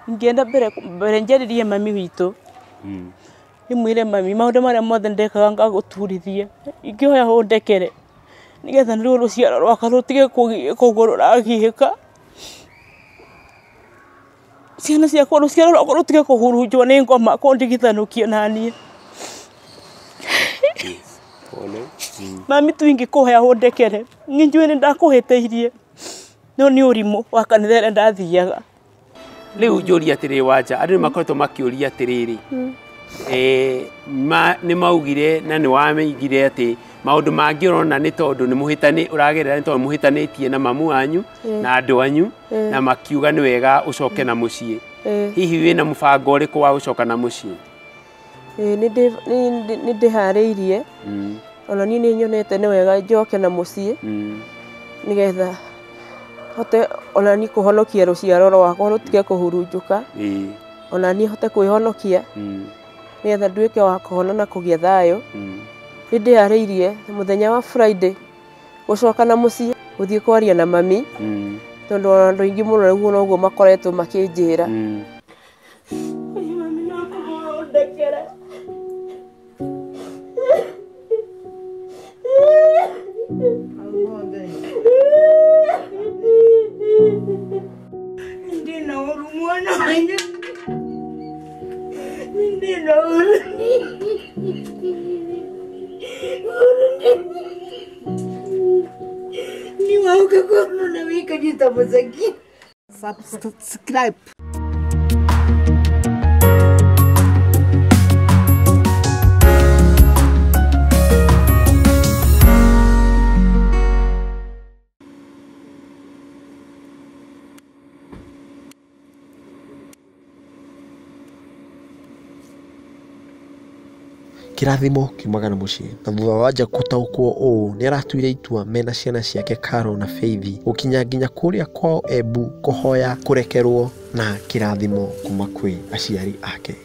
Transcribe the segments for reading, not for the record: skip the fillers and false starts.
ngenda mbere njaririe mami witũ imwire mami maundu maria mothe ndekaga ngaguturithie ingĩhoya ũndekere nigetha rĩu rũciaro rwakwa rũtige kũgũo rũragiĩka ciana ciakwa rũciaro rwakwa rũtige kũhurunjwo nĩ ngoma kũndigithanũkie naniĩ mami tu ingĩkũhoya ũndekere niĩ njũĩ nĩ ndakũhĩtĩirie no nĩ ũrimũ wa kanitha ĩrĩa ndathiaga rĩu njũria atĩrĩ Wanja andũ nĩ makoretwo makĩũria atĩrĩrĩ nĩ maugire na nĩ wameigire atĩ maũndũ mangĩ ũrona nĩ tondũ ũragerera nĩ tondũ mũhĩtanĩtie na mamu wanyu na andũ anyu na makiuga nĩ wega ũcoke na mũciĩ hihi wĩna mũbango ũrĩkũ wa gũcoka na mũciĩ nĩ ndĩharĩirie ona niĩ nĩ nyonete nĩ wega njoke na mũciĩ nĩgetha hote ona niĩ kũhonokia rũciaro rwakwa rũtige kũhurunjũka ona niĩ hote kwĩhonokia nĩgetha nduĩke wa kũhona na kũgĩa thayũ nĩ ndĩharĩirie mũthenya wa Friday gũcoka na mũciĩ gũthiĩ kwaria na mami tondũ ona andũ aingĩ mũno rĩu noguo makoretwo makĩnjĩra mami no kũhoya ũndekere ndina ũru mwana wanyu ndina ũru ni wauka kono na wika jitamuzaki subscribe. Kirathimo kiumaga na muciĩ na thutha wa Wanja gũtaũkwo ũũ nĩ aratuire itua mena ciana ciake Carol na Faith gũkinya nginya kũrĩa kwao Embu kũhoya kũrekerwo na kĩrathimo kuma kwĩ aciari ake.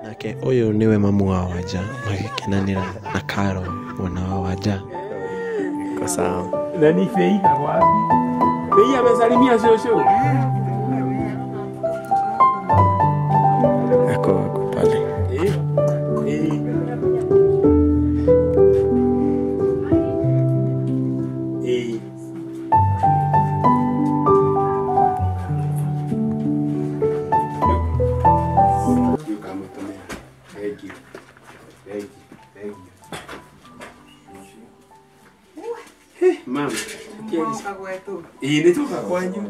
Nake uyu niwe mamu wa Wanja magikenanira na Carol mwana wa Wanja. Kwa sawa. Na ni Fei na wapi? Fei amesalimia shosho. Ako pale. Mama, ini toka kwanyu.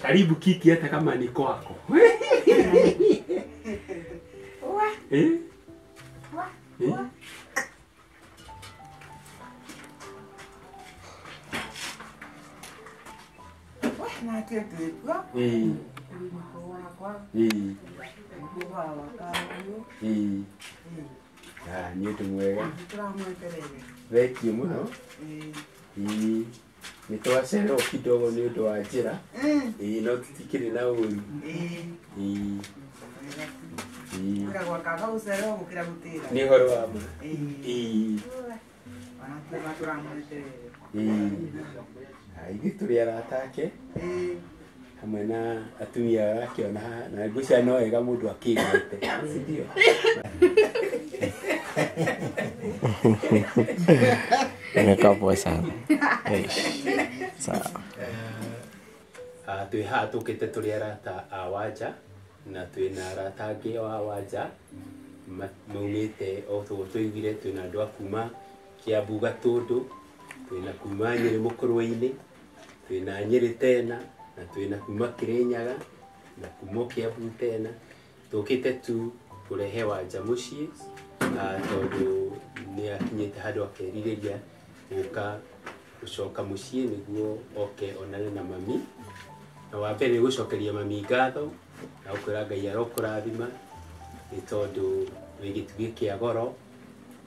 Karibu kiti hata kama ni kwako. Eh? Na kete kwa. Nĩ ũndũ mwega. Thengio mũno. Nĩ twacererwo kidogo nĩ ũndũ wa njĩra. No tũtikĩrĩ na ũru. Nĩ ũhoro wa ma. Ithuĩ tũrĩ arata ake. Hamwe na atumia arakiona na ngũcia no wega mũndũ akĩigĩte. Sindio? Imekaa poa sana. Sawa. Twĩ haha tũkĩte tũrĩ arata a Wanja na twĩna arata angĩ a Wanja maumĩte o tũiguire twĩna andũ a kuma Kiambu Gatũndũ, twĩna kuma Nyĩrĩ Mũkũrwe-inĩ, twĩna Nyĩrĩ tena na twĩna kuma Kĩrĩnyaga na kuma Kiambu tena. Tũkĩte tu kũrehe Wanja mũciĩ tondũ nĩ akinyĩte handũ akerirĩria gũka gũcoka mũciĩ nĩguo oke onane na mami. Na wa mbere nĩ gũcokeria mami ngatho na gũkwĩra Ngai arokũrathima nĩ tondũ wĩ gĩtugĩ kĩa goro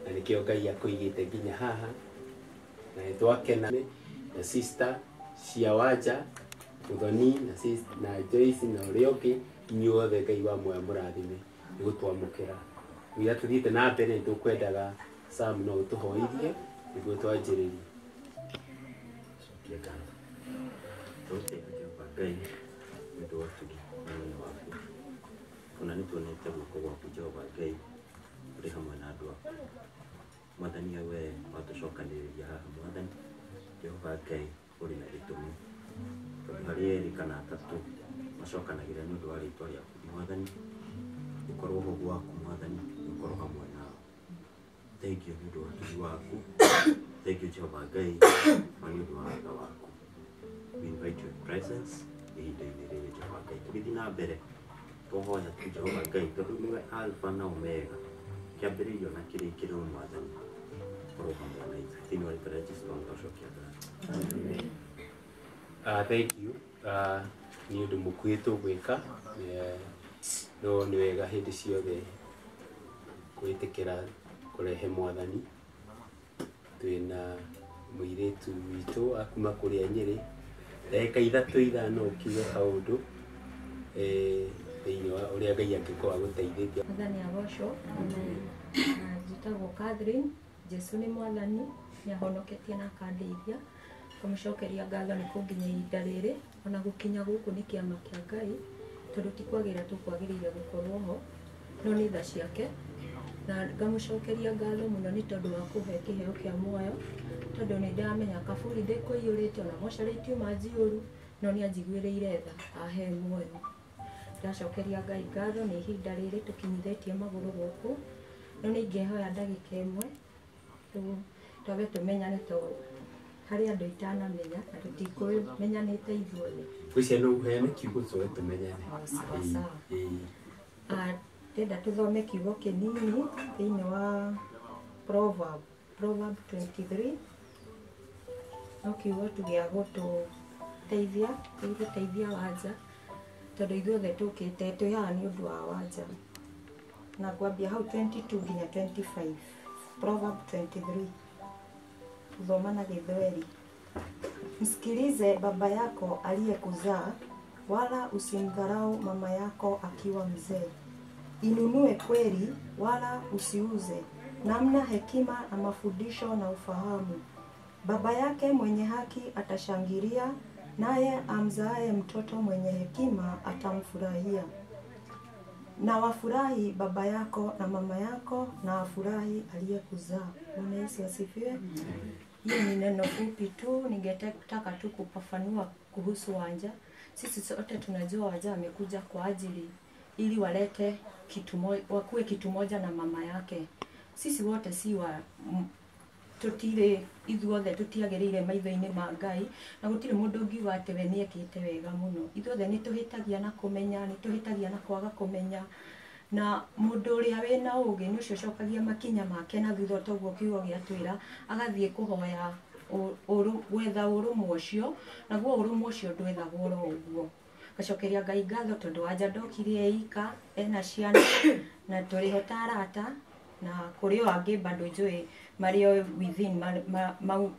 na nĩkĩo Ngai akũigĩte nginya haha. Na nĩ twakena na sister cia Wanja, Muthoni na Joyce na ũrĩa ũngĩ inyuothe Ngai wa muoyo mũrathime nĩ gũtwamũkĩra. Wĩra tũthiĩte na mbere nĩ tũkwendaga Sam no ũtũhoithie nĩguo twanjĩrĩrie. Ngai nĩũndũ wa ũtugi mũnene waku. Ona nĩtuonete guoko gwaku Jehova Ngai ũrĩ hamwe na andũ aku. Mwathani we watũcokanĩrĩria haha Mwathani Jehova Ngai ũrĩ na gĩtũmi. Tondũ harĩ erĩ kana atatũ macokanagĩra nĩ ũndũ wa rĩĩtwa rĩaku Mwathani. Ũkorwo ho gwaku Mwathani, ũkorwo hamwe nao. Thank you nĩ ũndũ wa ũtugi waku. Thank you Jehova Ngai nĩ ũndũ wa wega waku. We invite your presence ihinda-inĩ rĩrĩ Jehova Ngai. Tũgĩthiĩ na mbere tũhoya tu Jehova Ngai tondũ nĩwe Alpha na Omega, kĩambĩrĩrio na kĩrĩkĩrĩro Mwathani. Korwo hamwe na ithuĩ thĩinĩ wa rĩĩtwa rĩa Jesũ tũcokia ngatho. Thank you. Nĩ ũndũ mũkuhĩ tũgwĩka no nĩ wega hĩndĩ ciothe gwĩtĩkĩra kũrehe Mwathani. Twĩna mũirĩtu witũ akuma kũrĩa Nyĩrĩ, ndagĩka ithatũ ithano ũkiuge kaũndũ thĩinĩ wa ũrĩa Ngai angĩkorwo agũteithĩtie. Mwathani agocwo. Njĩtagwo Catherine. Jesũ nĩ Mwathani, nĩahonoketie na akandeithia. Kũmũcokeria ngatho nĩ kũnginya ihinda rĩrĩ ona gũkinya gũkũ nĩ kĩama kĩa Ngai tondũ tikwagĩra tũkwagĩrĩire gũkorwo ho no nĩ tha ciake. Na ngamũcokeria ngatho mũno nĩ tondũ wa kũhe kĩheo kĩa muoyo tondũ nĩ ndamenya kaburi ndĩkũiyũrĩte ona mocarĩtio manjiũru no nĩ anjiguĩrĩire tha ahe muoyo. Ndacokeria Ngai ngatho nĩ ihinda rĩrĩ tũkinyithĩtie magũrũ gũkũ no nĩ ingĩhoya ndagĩka ĩmwe twambe tũmenyane tondũ harĩ andũ itanamenya na tũtikũmenyanĩte ithuothe. Gwĩcia no ũheane kiugo tũge tũmenyane. Ndenda tũthome kiugo kĩnini thĩinĩ wa Proverb 23. No kiugo tu gĩa gũtũteithia Wanja tondũ ithuothe tũkĩte twĩ haha nĩ ũndũ wa Wanja. Na ngwambia hau 22 nginya 25. Proverb 23. Kusoma na Gĩthweri. Msikilize baba yako aliyekuzaa, wala usimdharau mama yako akiwa mzee. Inunue kweli wala usiuze, namna hekima na mafundisho na ufahamu. Baba yake mwenye haki atashangilia, naye amzaaye mtoto mwenye hekima atamfurahia. Na wafurahi baba yako na mama yako, na wafurahi aliyekuzaa. Bwana Yesu asifiwe. Hii ni neno fupi tu, ningetaka tu kufafanua kuhusu Wanja. Sisi sote tunajua Wanja amekuja kwa ajili ili walete kitu moja, wakuwe kitu moja na mama yake. Sisi wote si wa tutire ithuothe tutiagĩrĩire maitho-inĩ ma Ngai na gũtirĩ mũndũ ũngiuga atĩ we nĩekĩte wega mũno. Ithuothe nĩ tũhĩtagia na kũmenya, nĩ tũhĩtagia na kwaga kũmenya, na mũndũ ũrĩa wĩna ũũgĩ nĩ ũcio ũcokagia makinya make na thutha toguo kiugo gĩatwĩra agathiĩ kũhoya gwetha ũrũmwe ũcio, naguo ũrũmwe ũcio ndwethagwo oro ũguo. Gacokeria Ngai ngatho tondũ wanja ndokire eika, ena ciana na tũrĩho ta arata, na kũrĩ o angĩ bado njũĩ marĩ o within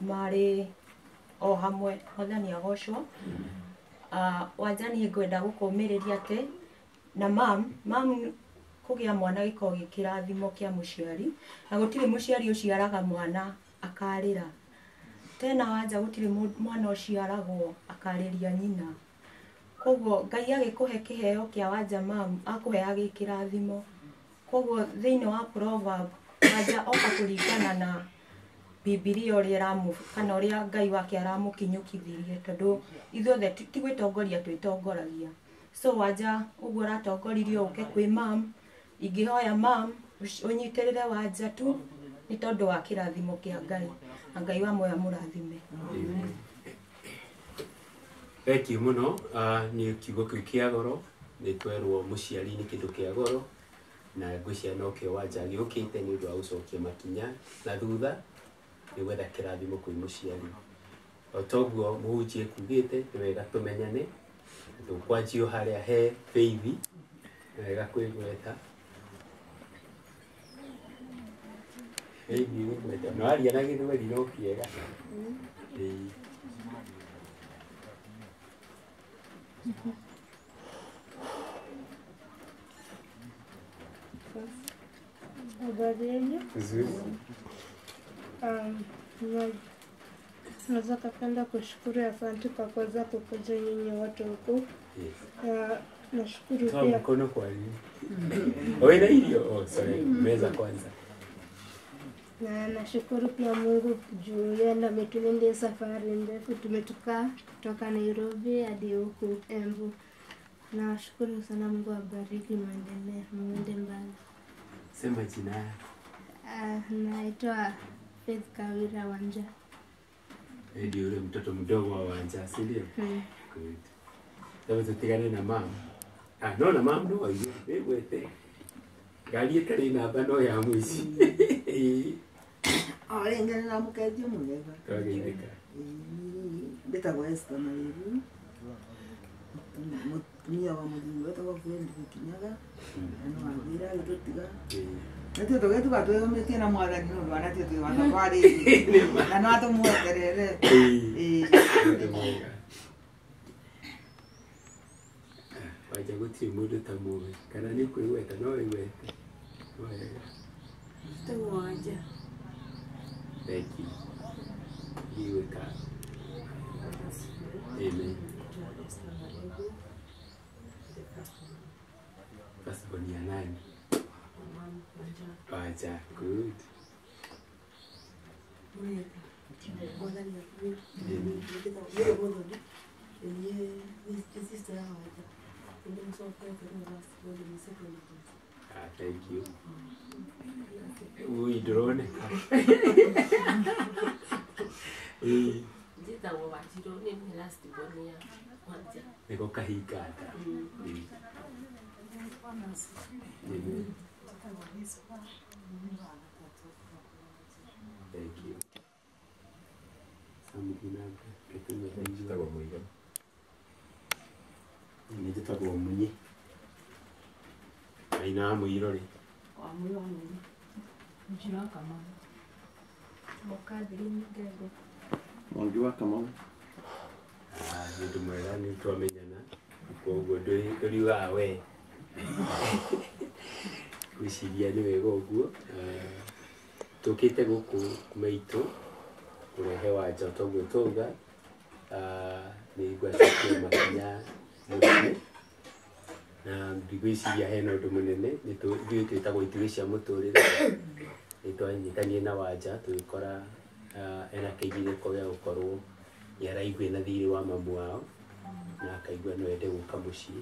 marĩ o hamwe. Mwathani agocwo. Wanja niĩ ngwenda gũkũmĩrĩria atĩ na mam kũgĩa mwana gĩkoragwo gĩ kĩrathimo kĩa mũciari, na gũtirĩ mũciari ũciaraga mwana akarĩra. Tena wanja gũtirĩ mwana ũciaragwo akarĩria nyina. Koguo Ngai agĩkũhe kĩheo kĩa wanja mam akũheaga gĩ kĩrathimo. Koguo thĩinĩ wa proverb wanja oka kũringana na Bibilia ũrĩa kana ũrĩa Ngai wake aramũkinyũkithirie, tondũ ithuothe ti gwĩtongoria twĩtongoragia. So wanja ũguo ũratongoririo ũke kwĩ mam, ingĩhoya mam ũnyitĩrĩre wanja tu nĩ tondũ wa kĩrathimo kĩa Ngai, na Ngai wa moya mũrathime. Thank you mũno. Nĩ kiugo kĩu kĩa goro, nĩ twerwo mũciari nĩ kĩndũ kĩa goro, na ngwĩciria no kĩo wanja gĩũkĩte nĩ ũndũ wa gũcokia makinya na thutha nĩ gwetha kĩrathimo kwĩ mũciari. O toguo mũhunjia kuugĩte nĩ wega tũmenyane, tũkwanjio harĩa he Faith, nĩ wega kwĩgweta. Faith gwĩgweta, no aria na gĩthweri no kĩega. Habari yenu? Naweza kapenda kushukuru, asante kwa kuweza kukuja nyinyi wote huku. Nashukuru pia. Mkono kwa nini? Wewe hiyo, sorry, meza kwanza. Na nashukuru pia Mungu juu yeye ndiye ametulindia safari ndefu, tumetoka kutoka Nairobi hadi huku Embu. Nashukuru sana, Mungu abariki, muende mbali. Sema jina. Naitwa Faith Kawira Wanja. Ndio yule mtoto mdogo wa Wanja, si ndio? Good. Ndio tutigane na mama. No na mama no hiyo. Wete. Gari kare na bano ya mwizi. Olenga na mukaje mwega. Kageika. Betagwa Esther na hivi. Mutumia wa mulingo wetagwa Friend Kinyaga. Ano agira gututiga. Natio togetu batweyometie na mwathani no bana tio tio bana kwari. Na no atumweterere. Waje gutiri mundu ta muwe. Kana ni kwĩgweta no wĩgwete. Tego wanja. Thank you. You were kind. Amen. Firstborn ya nani? Wanja, good. Thank you. We drone. Niko kahikata. Thank you. Nijitagwo munyi. Aina muirori. Mwangi wa Kamau. Ndio mwela ni twamenyana. Koguo nduriuga we. Gwiciria ni wega uguo. Tukite guku kumaitu kurehe Wanja toguo tuga. Ni gwacokia makinya mũnene. Na ndigwiciria hena ũndũ mũnene nĩ twĩtagwo itugĩ cia mũtũrĩre. Nĩ twanyitanie na Wanja tũgĩkora ena kĩgirĩko gĩa gũkorwo nĩaraigua na thirĩ wa mamu wao na akaigua no ende gũka mũciĩ,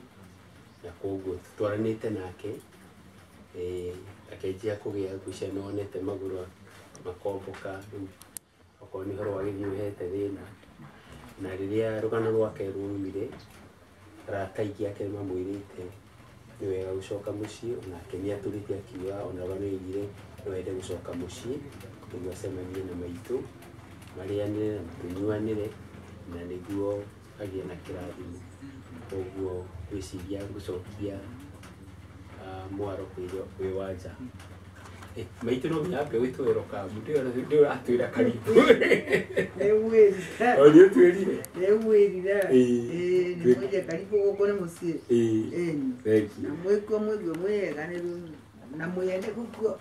na koguo twaranĩte nake akĩnjia kũgĩa ngũcia no onete magũrũ makomboka, okorwo nĩ ũhoro wa gĩthiũhete thĩna na rĩrĩa rũgano rwake rumire arata aingĩ ake nĩmamwĩrĩte nĩ wega gũcoka mũciĩ onake nĩatũrĩte akiuga ona rũgano rũgire no ende gũcoka mũciĩ nĩguo acemanie na maitũ marĩanĩre na tũnyuanĩre na nĩguo agĩe na kĩrathimo koguo gwĩciria gũcokia mwaro kwĩ wanja maitũ no nginya ambe gwĩtwĩra kamu ndio ũratwĩra karibu nĩ ũtwĩrire nĩmwĩre karibu gũkũ nĩ mũciĩ na mwĩkuo mwĩguo mwĩega na mwĩende gũkuo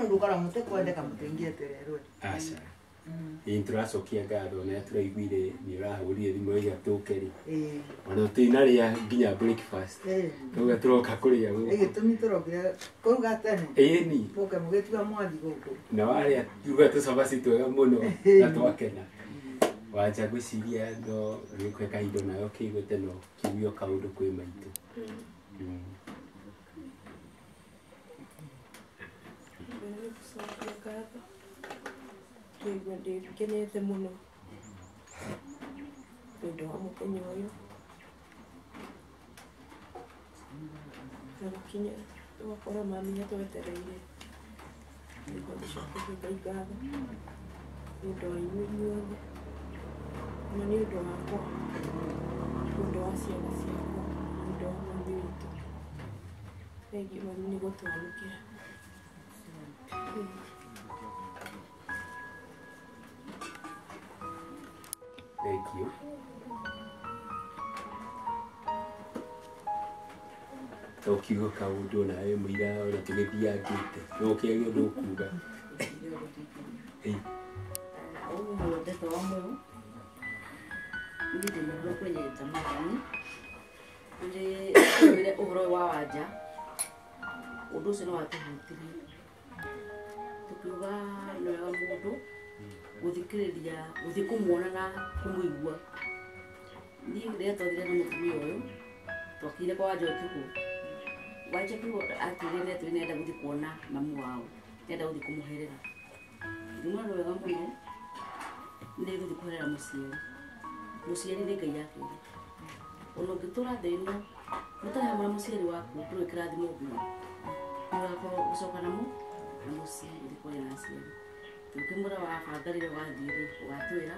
ndũkora mũtekwendeka mũtengĩetererwe aca tũracokia ngatho na tũraiguire nĩ ũrahũrire thimũ iga tũke rĩ ona tũtinarĩa nginya breakfast tũga tũroka kũrĩa gĩtũmi tũrokire kũruga tene ĩni mũke mũgĩtua mwathi gũkũ na warĩa tuga tũcabaci twega mũno na twakena wanja gwĩciria no gĩkwe kahinda nayo kĩigũte no kiugio kaũndũ kwĩ maitũ Ndĩigua ndĩkenete mũno nĩ ũndũ wa mũthenya ũyũ na gũkinya tũgakora mami nĩatwetereire nĩguo tũcokerie Ngai ngatho nĩ ũndũ wa inyuĩ inyuothe na nĩ ũndũ wakwa nĩ ũndũ wa ciana ciakwa nĩ ũndũ wa mami witũ thengiũ mami nĩ gũtwanũkĩra Thank you. Tokiugo kaũndũ nawe mũira ona tũgĩthiangĩte no kĩagio ũndũ ũkuga ũguo ndeto wa mũyo nĩndĩ mũhoro kwenyeta mathani nĩndĩ ũhoro wa wanja ũndũ ũcio nĩ watũhutirie tũkiuga nĩ wega mũndũ gũthikĩrĩria gũthiĩ kũmuona na kũmũigua niĩ rĩrĩa twathire na mũtumia ũyũ twakire kwa wanja ũtukũ wanja kiugo atwĩrire nĩ atwĩrire nĩenda gũthiĩ kuona mamu wao nĩenda gũthiĩ kũmũherera nĩmwana nĩ wega mũno nĩ gũthiĩ kũherera mũciari nĩ Ngai akĩire ona ũngĩtũra thĩ ĩno ũtarĩ hamwe na mũciari waku ndũrĩ kĩrathimo nguo nĩũgakorwo gũcoka namo na mũciĩ ũthiĩ kũrĩa na aciari tũkĩmũra wabanga rĩrĩa wathiĩ ũgatwĩra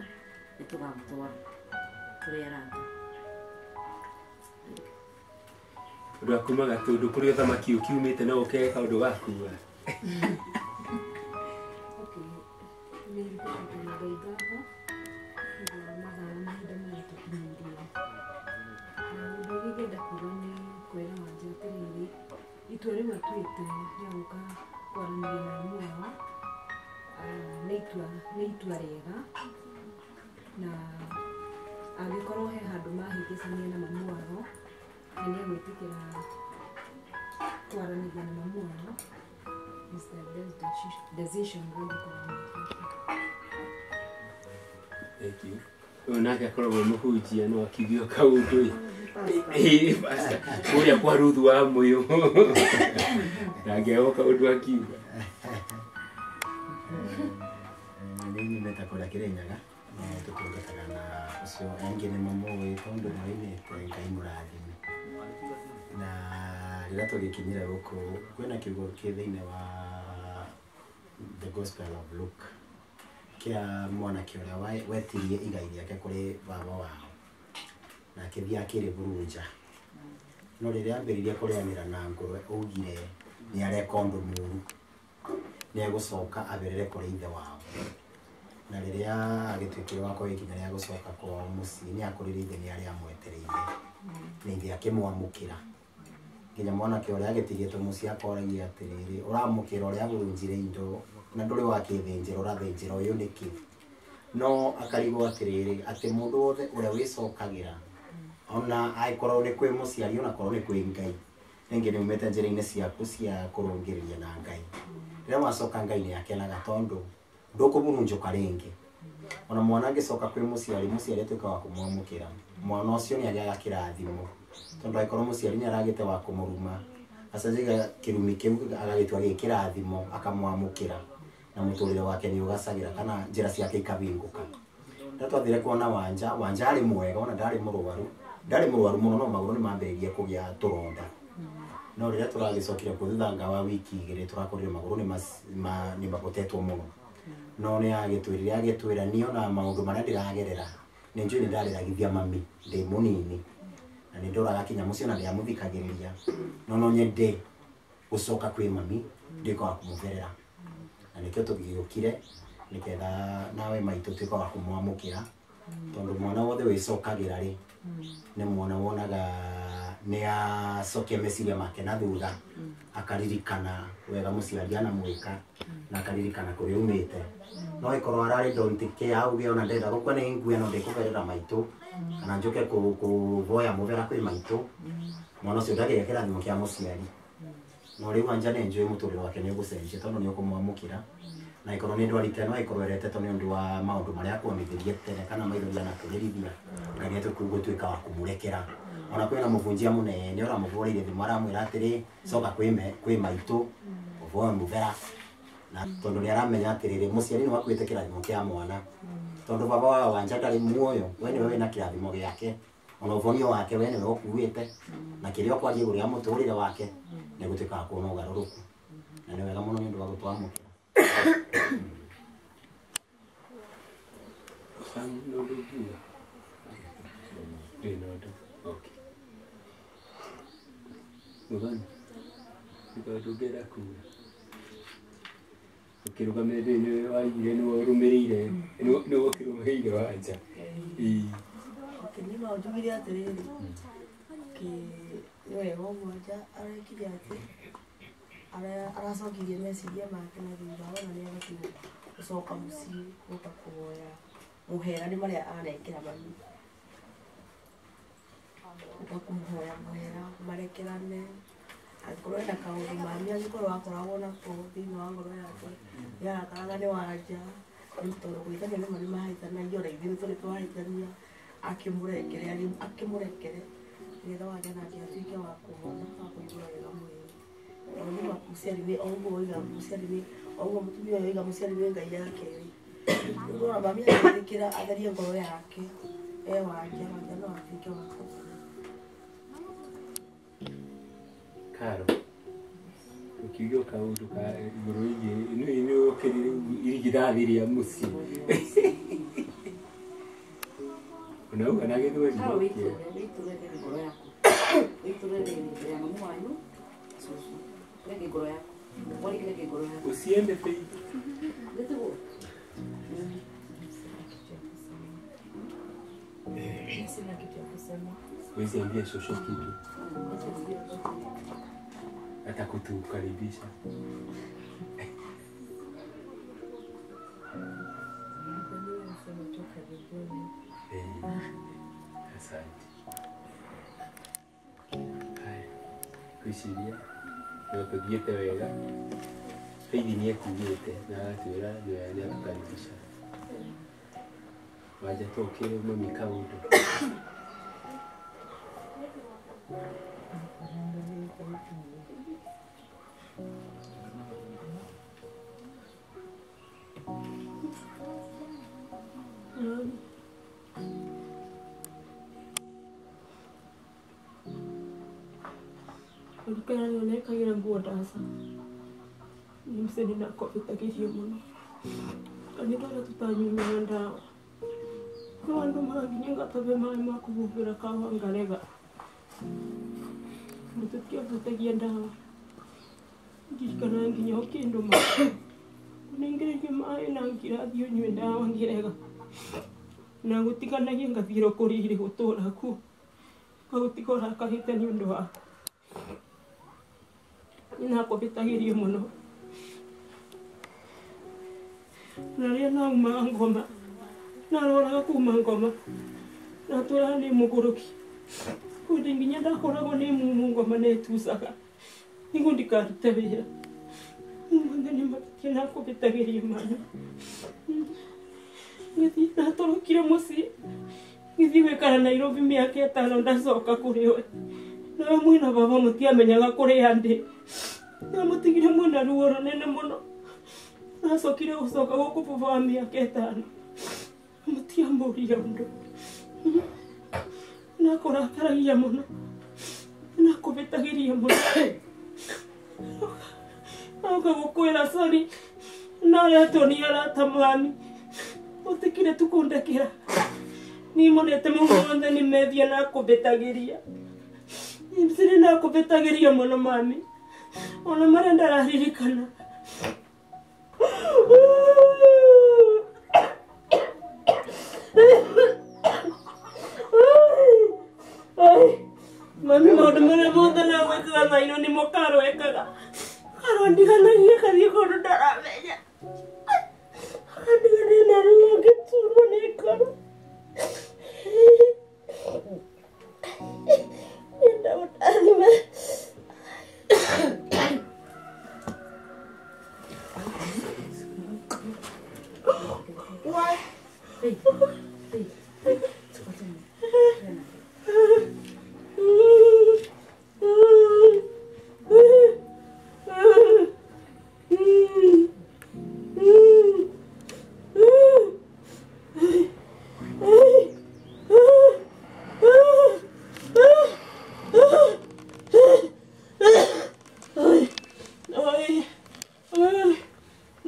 nĩ tũgagũtwara kũrĩ arata ũndũ wa kuma Gatũndũ kũrĩa ũthamaki ũkiumĩte no ũkege kaũndũ gakuga itua rĩu atuĩte rĩa gũka kwaranĩria na mamu wao nĩ itua rĩega na angĩkorwo he handũ mahĩngĩcania na mamu wao na nĩ egwĩtĩkĩra kwaranĩria na mamu wao is the best decision Thank you. Ũyũ nake akoragwo mũhunjia no akiugio kaũndũ kũrĩa kwa Ruthu wa Mũyũ nangĩagoka ũndũ akiuga nĩ nyumĩte kũrĩa Kĩrĩnyaga tũtungataga na ũcio engĩ nĩ mamũĩ tondũ nĩoimĩte Ngai mũrathime na rĩrĩa tũgĩkinyire gũkũ kwĩna kiugo kĩ thĩinĩ wa the Gospel of Luke kĩa mwanake ũrĩa wetirie igai rĩake kũrĩ baba wao na akĩthiĩ akĩrĩburuja no rĩrĩa ambĩrĩirie kũrĩanĩra na ngũrwe augire nĩ areka ũndũ mũũru nĩ egũcoka aberere kũrĩ ithe wao na rĩrĩa agĩtuĩkire wa gũkinya rĩa gũcoka kwao mũciĩ nĩ akũrĩrĩ ithe nĩ arĩa amwetereire na ithe akĩmwamũkĩra nginya mwanake ũrĩa agĩtigĩtwo mũciĩ akoragia atĩrĩrĩ ũramũkĩra ũrĩa agũthĩnjire indo na ndũrĩ wakĩthĩnjĩra ũrathĩnjĩra ũyũ nĩkĩ no akarigwo atĩrĩrĩ atĩ mũndũ wothe ũrĩa wĩcokagĩra ona angĩkorwo nĩ kwĩ mũciari ona korwo nĩ kwĩ Ngai rĩngĩ nĩ umĩte njĩra-inĩ ciaku cia kũrũngĩrĩria na Ngai rĩrĩa wacoka Ngai nĩ akenaga tondũ ndũkũburunjũka rĩngĩ ona mwana angĩcoka kwĩ mũciari atuĩka wa kũmwamũkĩra mwana ũcio nĩ agĩaga kĩrathimo tondũ angĩkorwo mũciari nĩ aragĩte wa kũmũruma acajiga kĩrumi kĩu agagĩtua gĩ kĩrathimo akamwamũkĩra na muturire wake ni ugacagira kana njira ciake ikabinguka. Ndatwathire kuona Wanja ari mwega ona ndari murwaru muno no maguru ni mambiririe kugia turonda. No riria turagicokire kuthanga wa wiki igiri turakorire maguru ni mapotetwo muno. No ni agitwira ni ona maundu maria ndiragerera ni njui ni ndareragithia mami ndi munini na ni ndoraga kinya mucio na ndiamuthikagiriria no nyende gucoka kwi mami ndiko akumugerera na nikio tugiukire niketha nawe maitu twika wa kumwamukira tondu mwana wothe wicokagira ri ni mwana wonaga ni acokia meciria make na thutha akaririkana wega muciari anamwika na akaririkana kuria umite no ikorwo arari ndontike auge ona ndenda gukwa ni ngui no ndikuverera maitu kana njuke kuvoya muvera kwi maitu mwana ucio ndagire kirathimo kia muciari no riu Wanja ni njui muturire wake ni ugucenjia tondu ni ukumwamukira na ikorwo ni ndwarite no ikorwo erete ni undu wa maundu maria akuomithirie tene kana maithoria na kugirithia ngai tukugutuika wa kumurekera ona kwina muvunjia munene ora muvurire thimu aramwira atiri coka kwi maitu uvoe muvera na tondu ni aramenya atiriri muciari ni wakwite kirathimo kia mwana tondu baba wa Wanja ndari muoyo we ni we na kirathimo giake ona uvonio wake we ni we ukuite na kirio kwaria iguru ya muturire wake ni gutuika kuona ugaruruku na ni wega muno ni undu wa gutwamukira. Mugani, tukatugera kuga. Ukirugamire ni waigire ni warumirire ni wakirumirire Wanja. Kinima ujumiri atiriri. Ki wewe Wanja arekire ati aracokirie meciria make na thutha ona ni agatiga gucoka mucii guka kuoya muhera ni maria anekera mami guka kumuhoya muhera marekerane angorwo ena kaundu mami angorwo akoragwo nako thiini wa ngoro yake yarakaraga ni Wanja ni tondu gwithania ni mari mahaitanagio na ithuĩ tũrĩ twahĩtania akĩmũrekere nĩgetha Wanja nake atuĩke wa kũhona wa kũigua wega mwĩrĩ. Ni muciari ni oguo oiga muciari ni oguo mutumia oiga muciari ni ngai yake ri ndio mami akirikira atherie ngoro yake Wanja no atuike wa Karo ukiuga kaundu ka iguru igi ni ukirire irigithathiria muci unauga na githwe ni Karo witurere ngoro yako witurere ya mamu wanyu susu leke ngoro yako mwali leke ngoro yako usiende pei ndetego sina kitu ya kusema wezi ambia shosho kitu atakutukaribisha asante. Haya, kuishiria niwatuthiĩte wega Faith ni ekugĩte na agatwĩra nĩ agũkaribisha Wanja tũkĩre mami kaũndũ Ulikana nionekagira nguo ndasa ni mseni na kopitagirie muno kanitwara tutanyumia ndawa no andu maginyenga tabe mai makuvuvira kawa ngarega mutukia vutagia ndawa ngikana nginya okindu ma ningereje mai na ngirathio nywe ndawa ngirega na gutiganagia ngathiro kurire gutura ku gutikora kahite ni undu wa na kopitagirie muno na ria na uma ngoma na rora kuma ngoma na tura ni muguruki kundi nginya ndakoragwo ni mumu ngoma netusaga ningu ndikarute wira ngani matia na kopitagirie mana ngithi na torokire muci ngithi wekara Nairobi miaka 5 ndacoka kuri we na mwina baba mutiamenyaga kuri andi na mutigire mwina ruo runene muno Nacokire gucoka guku baba wa mĩaka ĩtano mũtiambũria ũndũ nakũrakaragia mũno nakũbĩtagĩria mũno oka gũkwĩra sorry naretwo nĩ arata mami ũtikire tu kũndekera nimonete mau mothe nĩ methia nakũbĩtagĩria sirĩ nakũbĩtagĩria mũno mami ona marĩa ndararirikana mami maũndũ marĩa mothe nagwĩkaga thaa ino nĩmo Karo ekaga. Karo ndiganagia kathiĩ kũndũ ndaramenya ndiganagia na rĩu ngĩturwo nĩ Karo ndamũtathime Why? Hey.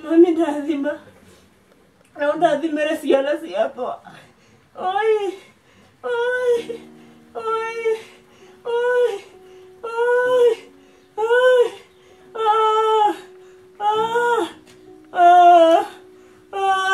Mami ndathima. Na ndathimere ciana ciakwa. Oi. Oi. Oi. Oi. Oi. Oi. Ah. Ah. Ah. Ah.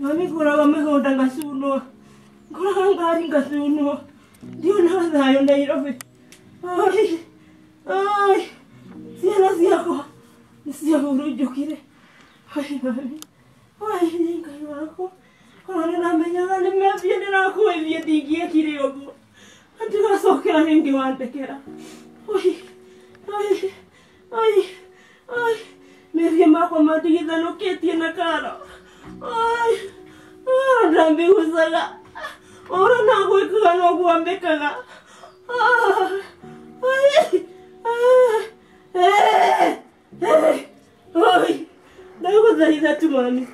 Mami kuraga mĩgũnda ngacunwo, kuraga ngari ngacunwo, ndiona thayũ Nairobi. Oi, oi, ciana ciakwa nĩciahurunjũkire. Oi mami, oi Ngai wakwa, ona nĩndamenyaga nĩ methia ndĩrakũĩthia ndingĩekire ũguo, na ndigacokera rĩngĩ wandekera. Oi, oi, oi, oi, methia makwa mandigithanũkĩtie na Karo. Oi, ndambĩgucaga, ora nagwĩkaga noguo mbĩkaga. Oi, ndagũthaitha tu mami,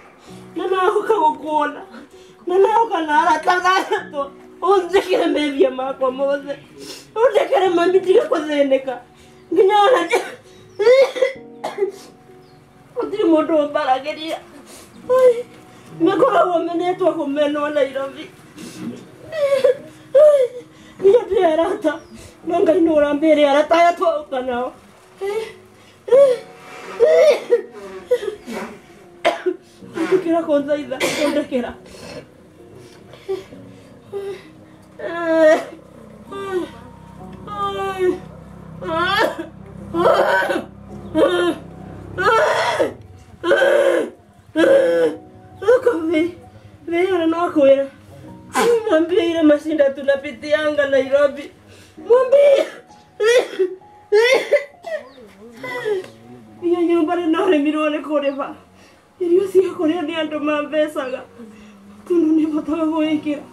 na nahoka gũkuona, na nahoka na arata gatatũ, ũnjĩkĩre methia makwa mothe, ũndekere mami ndige kũthĩnĩka, nginya ona gũtirĩ mũndũ ũmbaragĩria. Mekũragwo menetwo kũmenwo Nairobi. Nginya ndĩ arata, no Ngai nĩ ũrambĩre arata aya twauka nao. Ndĩkĩra kũnthaitha, kũndekera. Veyana nakwĩra mwambie ile mashinda tunapitianga Nairobi, mwambie Iyo nyumba no remirwo nĩ kũrĩha. Irio cia kũrĩa nĩ andũ mambecaga. Tondũ nĩ botaga gwĩkĩra.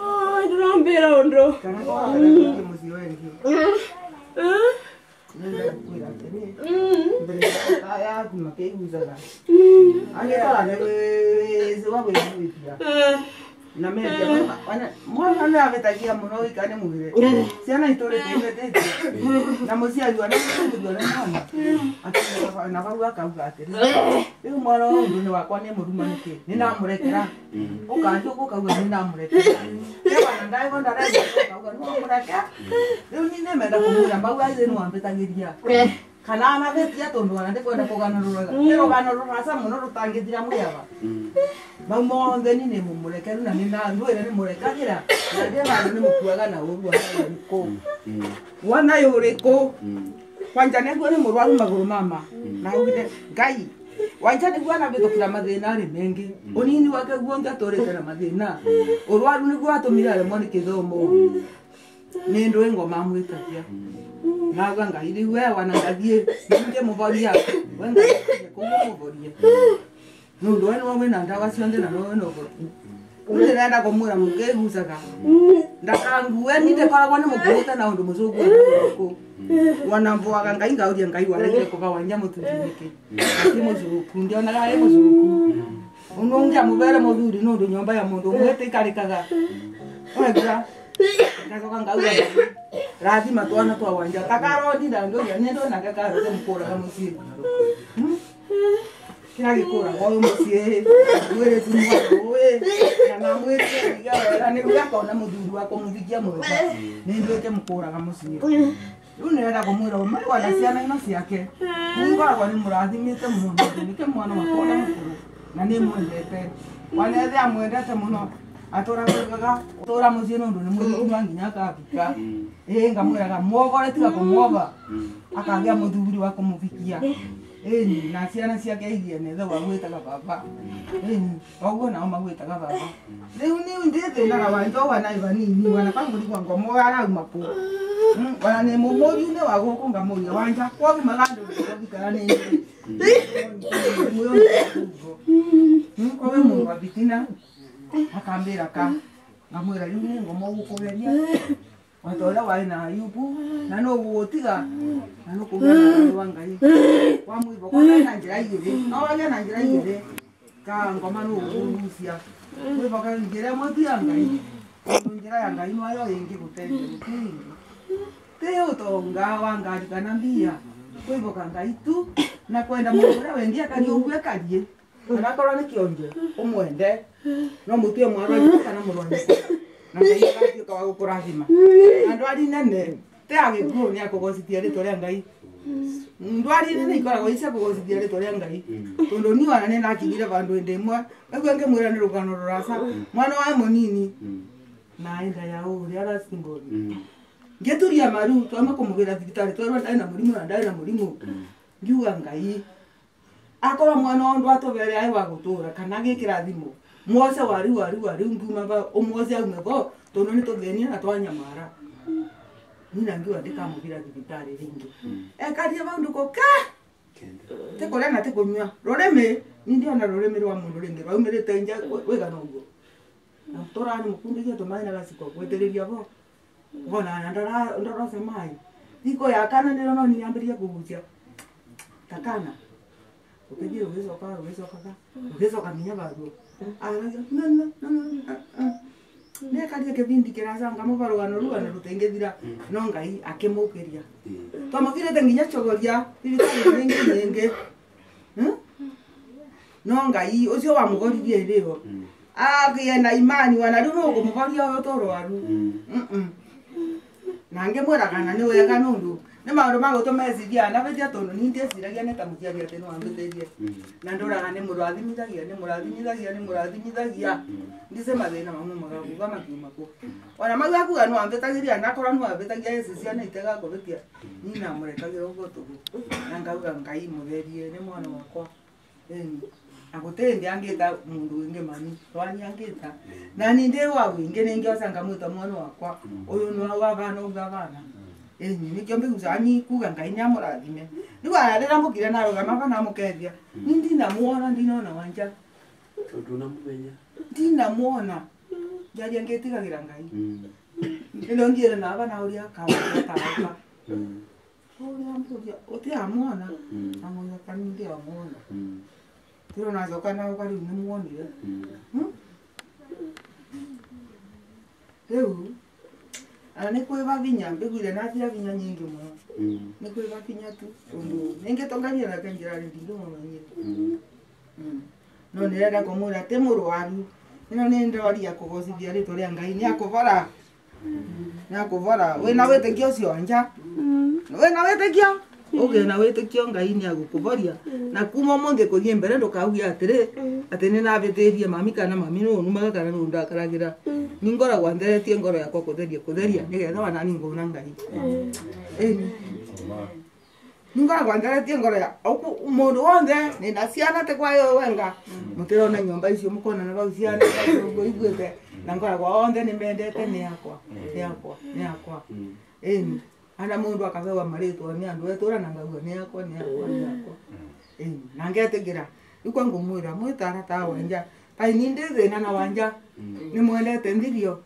Ai, ndĩrambĩra ũndũ. Na media mwana na avetagia muno ikane muhire ciana itore tete na muciari wa na mwana akina na bauga kauga atiri riu mwana undu ni wakwa ni murumanike ni namurekera ukanjuko kauga ni namurekera eba ndai gonda rege kauga no murekera riu ni ne menda kumura bauga ithenu ambetagiria kana ana vetia tondu ana ndikwenda kuganurura pero ganurura sa muno rutangithira muyaba mau mothe ni nä må må rekeru na nä ndwä re nä må rekagira na ndä na nä må kuaga na å rua kå wana yå rä kå wanja nä guo nä må rwaru magå rå mama na ugire ngai wanja nä guo anabä tå kira mathä na rä mengä å nini wake guo ngatå rä te na mathä na å rwaru nä guo atå mire aremwo nä kä thomo nä ndwä ngoma mwä tagia nauga ngai rä u we wana ngathiä ngä må boria wenga kå må boria nundu wenu wamwe na ndawa cionthe na no no goti ndirenda kumwira mukegucaga ndakangue ninde koragwo ni mukuruta na undu mucugu ku wana mboaga ngai ngauria ngai waregire kugawanya mutundiniki ati mucuku ndionaga ari mucuku unongia mubere muthuri nundu nyomba ya mundu mwete ikarikaga wega ndacoka ngauria rathima twana twa wanja takarodi ndandoria nendo na gakaro mukuraga mucii kira gikura kwa mucie were tumwa we kana mwete igara ni gakona muthuri wako muvikia muruka ni ndwete mukuraga mucie riu nirenda kumwira umwe wana ciana ino ciake ningoragwo ni murathimite muno nike mwana wakwa na mukuru na ni mwendete wana ethe amwendete muno atura mucie nundu ni mwithuma nginya akabika ngamwiraga mwogore tiga kumwoga akagia muthuri wa kumuvikia na ciana ciake igie nethe wa gwitaga baba oguo nao magwitaga baba riu ni ndithinaga wanjo wana ivanini wana kamurigwa ngomo arauma ku wana ni mumuriune wa guku ngamuria wanja kwogi magando gikara ni kowe mundu wa bitina akambira ka ngamwira riu ni ngomo gukugeria watola wai na Ayubu na no gutiga na no kugana wa ngai wa muibo kwa na njira igire no wage na njira igire ka ngoma no gucia muibo ka njira mutia ngai njira ya ngai no ayo ingi gutende te utonga wa ngai kana mbia muibo ka ngai tu na kwenda mugura wendia kari ogwe karie kana korwo ni kionje umwende no mutie mwaro kana murwani na ngai agatuĩka wa gũkũrathima ndwari nene te agĩkuo nĩ akũgocithia rĩtwa rĩa ngai ndwari nene ikoragwo icia kũgocithia rĩtwa rĩa ngai tondũ niĩ wana nĩ nakinyire bandũ hĩndĩ ĩmwe nĩguo ngĩmwĩra nĩ rũgano rũraca mwana wa mũnini na enda ya ũrĩa aracingoni ngĩturia maru twauma kũmũgĩra thibitarĩ twerwo ndarĩ na mũrimũ na ndarĩ na mũrimũ ngiuga ngai akorwo mwana wa ndũ atũbere arĩ wa gũtũũra kana gĩkĩra thimũ mwose wari nguma ba umwose aume bo tono ni tothenia na twanyamara nina ngiwa ndikamubira thibitari ringi ekaria bandu ko ka te kolana te kunywa roreme ndio na roreme rwa mundu ringi raumirite nja wega nogo na torani mukundikia tomaina gasiko kwetereria bo bona ndara semai diko ya kana ndiro no niambiria kugucia takana ukejiro ugezo kaminya bado ne kadia kebindi kirasanga mubarugano rugano rutengethira no ngai akimukiria twamugire tenginya chogoria bibitari nyingi no ngai ucio wa mugoririe iriho agiena imani wana riu no kumubaria uyo toro waru nange mwera kana ni wega nundu nä maå ndå magå tå meciria nabetia tondå ni ndieciragia nä ta må ciari atä nä wambä na ndå raga nä må rathimithagia nä må rathimithagia nä må rathimithagia ndice mathä na mamwe magakuga makiuma kå ona mau akuga nä wambä tagä ria nakorwo nä wambä tagia eci ciana itegakå bä tia nina må rekagä ra å gå tå gå na ngauga ngai må therie nä mwana wakwa na gå tä ndä angä ta må ndå wä ngä mani twani angä ta na ni ndä wa wä ngä nä ngä oca ngamwä ta mwana wakwa å yå nä wabana uga bana nä kä o mbä guca ni kuga ngai nä amå rathime rä u arä ramå kire na rå gama bana må kethia ni ndinamuona ndinona wanja ndinamuona njaria ngä tigagä ra ngai nä rä o ngiä re na bana å rä a kawaatauka å tä amuona amwä kani ndä amuona tä rä nacoka naoka rä u nä muonire rä u ana nä kwä babinya mbä guire nathira binya nyingä må nä kwä babinya tu nä ngä tongania nake njä ra rä ndingä må menyire no nä renda kå mwä ra tä må rwaru ä no nä ndoria kå gocithia rä two rä a ngai nä akå bara nä akå bara wä na wä tä kia å cio nja wä na wä tä kia å gä na wä tä kio ngai nä agå kå boria na kuma må thä kå thiä mbere ndå kaugia atä rä atä nä nabä tä rie mami kana mami nä å numaga kana nä å ndakaragä ra nä ngoragwo ntheretie ngoro yakwa kå theria nä getha wanani ngona ngai nä ngoragwo ntheretie ngoro ya må ndå wothe nä na ciana tä kwayo wenga må tä rona nyomba icio må konana bau ciana gå iguä te na ngoragwo othe nä mendete nä yakwa nä yakwa ana må ndå akabewa marä twa nä andå etå ra na ngauga nä yakwa nä yakwa nä yakwa na ngetä ngä ra rä u kwa ngå mwä ra mwä tara ta wanja kai ni ndä thä na na wanja nä mwendete thirio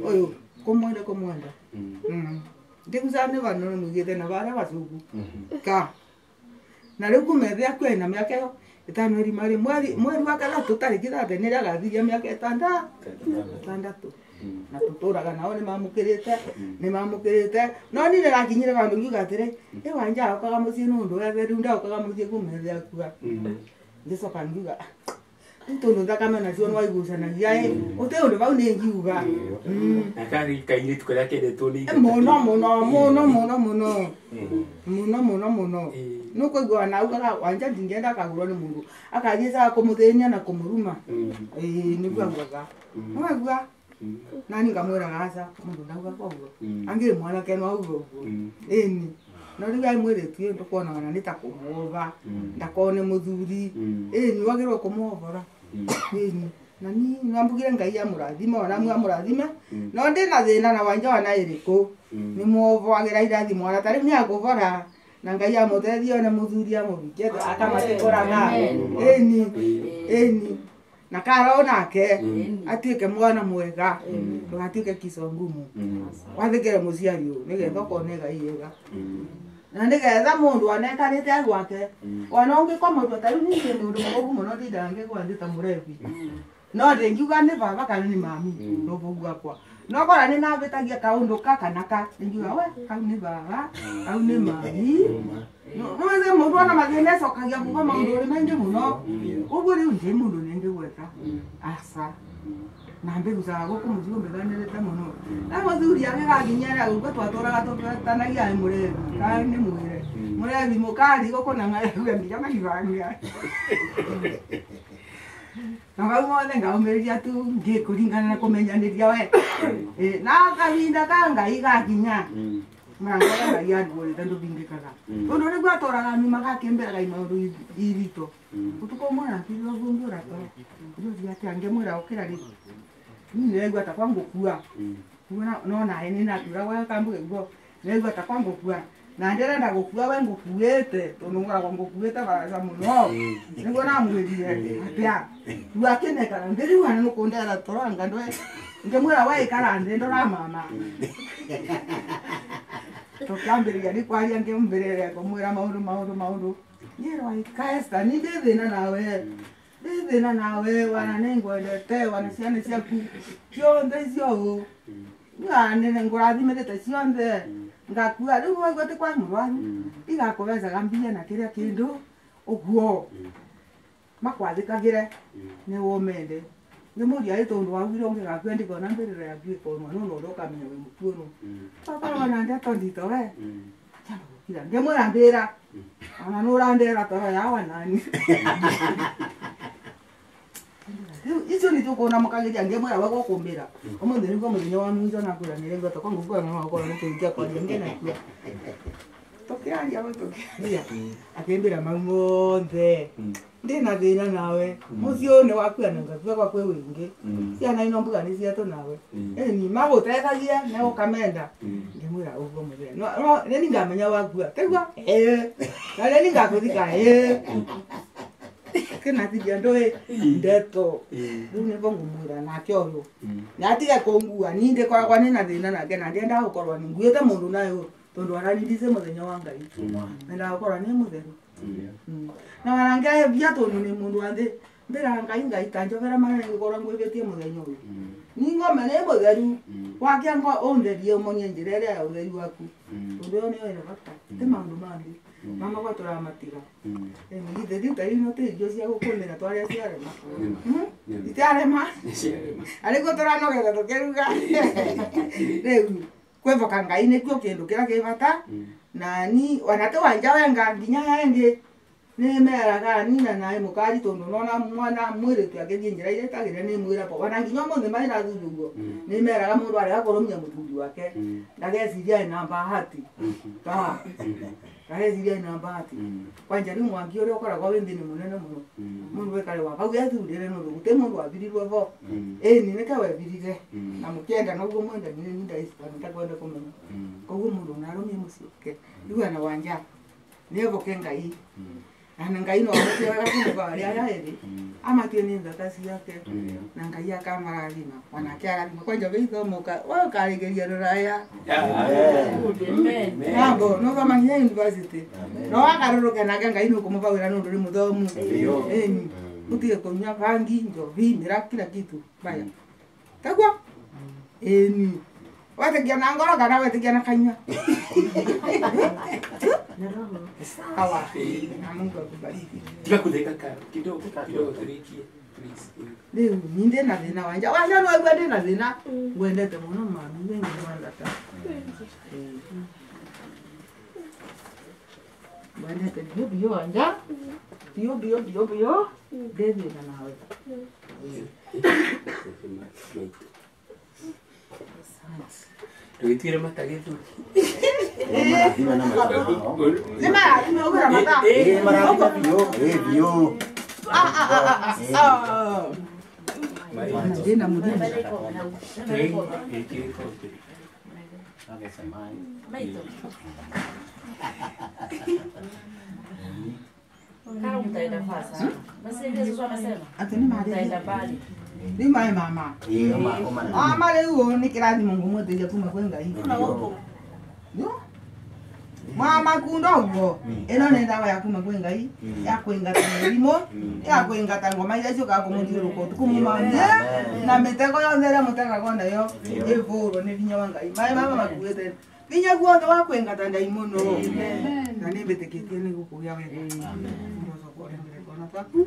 å yå kå mwenda ndä gucaga nä bana nä mwigä te na bara bacungu ka na rä u kumethea kwä na mä aka ä yo ĩtano ĩrima mweri wa gatatũ tarĩki 30 nĩ rĩagathiria mĩaka ĩtandatũ na tũtũraga nao nĩ mamũkĩrĩte no niĩ nĩrakinyire bandũ ngiuga atĩrĩ wanja okaga mũciĩ nĩ ũndũ wethe rĩu ndaũkaga mũciĩ kumethea kua ngĩcoka ngiuga tondũ thakame nacio no igucanagia ũtĩ ũndũ bau nĩ ngiuga mũno nä kå igua naugaga wanja ndingenda akagå nä må ndå akagäcaga kå må thä nia na kå må ruma nä guo augaga agua nani ngamwä raga aca må ndå ndaugaga å guo angä rä mwanake no auga å guo ĩni no rä gai mwä rä tu ndå konagana nä ta kå mwoba ndakone må thuri ĩni wagä rwo kå mwobora ĩni na ni nambugire ngai amå rathime onamwe amå rathime no ndä na thä na na wanja wana ä rä kå nä mwobagä ra irathimo ona tarä nä agå bora na ngai amå teithie one må thuri amå bikie akamatä koraga ĩni na kara onake atuä ke mwana mwega ndågatuä ke kico ngumu wathä kere må ciari å nä getha okone ngai ega na nä getha må ndå anekarä te gwake ona å ngä koma tua tarä u ningä må ndå må må no ndindaga ngä gwa thä ta må rebi no ndä ngiuga nä baba kana nä mami no bå guakwa no kora nä nabä tagia kaå ndå ka kana ka nä ngiuga we kau nä baba kau nä mami nä må ndå ona mathä na ecokagia kuga maå ndå rä maingä må no å guo rä u ndä må ndå nä ngä gweta aca na mbä gucaga gå kå må cigo mbä ganä rä te må no na må thuri agä gakinyera å guo twatå raga tå tanagia må rebi ka nä mwä re må rebi må kari gå kå nangaruge nginya magibania na bau mothe ngaumä rä ria tu ngä kå ringana na kå menyanä ria we na kahinda ka ngai gakinya mangora ngai andå rä te ndå thingä kaga å ndå rä guo atåraga numa gakä mbera gai maå ndå iritå å tukå mwana kiri å guo ngä å ratå rä thia atä angä mwä ra å kä ra rä nä regua ta kwa ngå kua no naä nä naturagwo kambå gä guo nä regua ta kwa ngå kua na ndärenda gå kua we ngå kuä te tondå ngoragwo ngå kuä te baraca må no nä guo namwä rire atä a rä akä nekana ndä rä wana nä kå ndera tå ranga ndwe ngä mwä ra we ikara ndä ndå ramama tå kä ambä rä ria nä kwaria ngä mbä rä re kå mwä ra maå ndå nä rwaikaesta nä ndä thä na nawe wana nä ngwendete wana ciana ciaku ciothe icio å nä ngå rathimä rä te ciothe ngakua rä u waigua tä kwa må rwaru igakå becaga mbia na kä rä a kä ndå å guo makwathä kagä re nä womende nä må ria ä tondå waugire å ngä gakua ndä kona mbä rä ra nduä konwa no no å kamenya wä må tuå no tokorwo na ndeto ndito we kila ngemwira ndira ana nura ndira toro yawa nani icho ni tukona mukageria ngemwira wako kumbira omundu niko muthenya wa mwizo na kula nirengo to kwangu kwa mama wako nikuingia kwa ngena kwa tokiraria tokiraria akembira mamonde ndina thina nawe mucio ni wakuya na ngatua kwa kwe wingi ciana ino mbuga ni ciato nawe ni magutethagia na ukamenda ngimwira ugo muthenya no ni ngamenya wakua tegwa na ni ngakuthika kena tidia ndoe ndeto ni bongo mwira na kyoyo na tiga kongua ni nde kwa nina thina na kena ndenda gukorwa ni nguite mundu nayo tondu ararindise muthenya wa Ngai nenda gukorwa ni mutheru na warangaye bia tondu ni mundu ande mbera Ngai tanjovera mara ngikora ngwebetie muthenya uyu ni ngome ne mutheru wakia ngo onderie umonie njira ria ya utheru waku tondu yo ni wena bata te maundu mandi mama kwa tora matiga ni de dita ino te yo cia gukumira twaria ciarema itiarema ariko tora no geta tokeruga reu kwevoka Ngai ni kio kindu kira kibata na ni wanate wanja wenga nginya yaende ni meraga nina nae mukari tondu nona mwana mwire tu agithie njira ile tagire ni mwira po wana nginya mundu mai na thuthugo ni meraga mundu ari akoromia mutungi wake ndageciria ina bahati ta ndageciria ina bahati kwanja ni mwangi uri ukoragwo wi thini munene muno mundu wekare wa bau yathurire no gute mundu abirirwe vo ni neka webirire na mukienda no guo mwenda ni ndaisika ntakwenda kumenya koguo mundu narumia mucike riwana wanja ni evoke Ngai ana Ngai no amutia gakuva aria yaeri amatie ni ndata ciake na Ngai akamarathima wanake arathima kwanja beithomoka wa karigeria ruraya abo no kamanya university no akaruruka na Ngai no kumuvawira no nduri muthomu utige kunya bangi njovi mira kila kitu baya tagwa wategia na ngoro kana wategia na kanywa sawa na Mungu akubariki Tukakudeka kidogo tulikie please leo ninde na thina wanja no gwende na thina gwendete muno mami wengi wanda ta gwendete bio wanja bio devi na nawe Tuitire matagetu. Ni mai mama. Mama leo ni kirathimo ngumweteria kuma kwe Ngai. No? Mama kundogo. Eno ni ndawa ya kuma kwe Ngai. Ya kwingata mirimo, ya kwingata ngoma ile cyo kakumuthiruko tukumumamye. Na mitego yothe ria mutega konda yo ivuro ni vinya wa Ngai. Mai mama makuete. Vinya guothe wa kwingata ndai muno. Na ni bitikitie ni gukugia wega. Amen. Ndozo kwa ndire kona taku.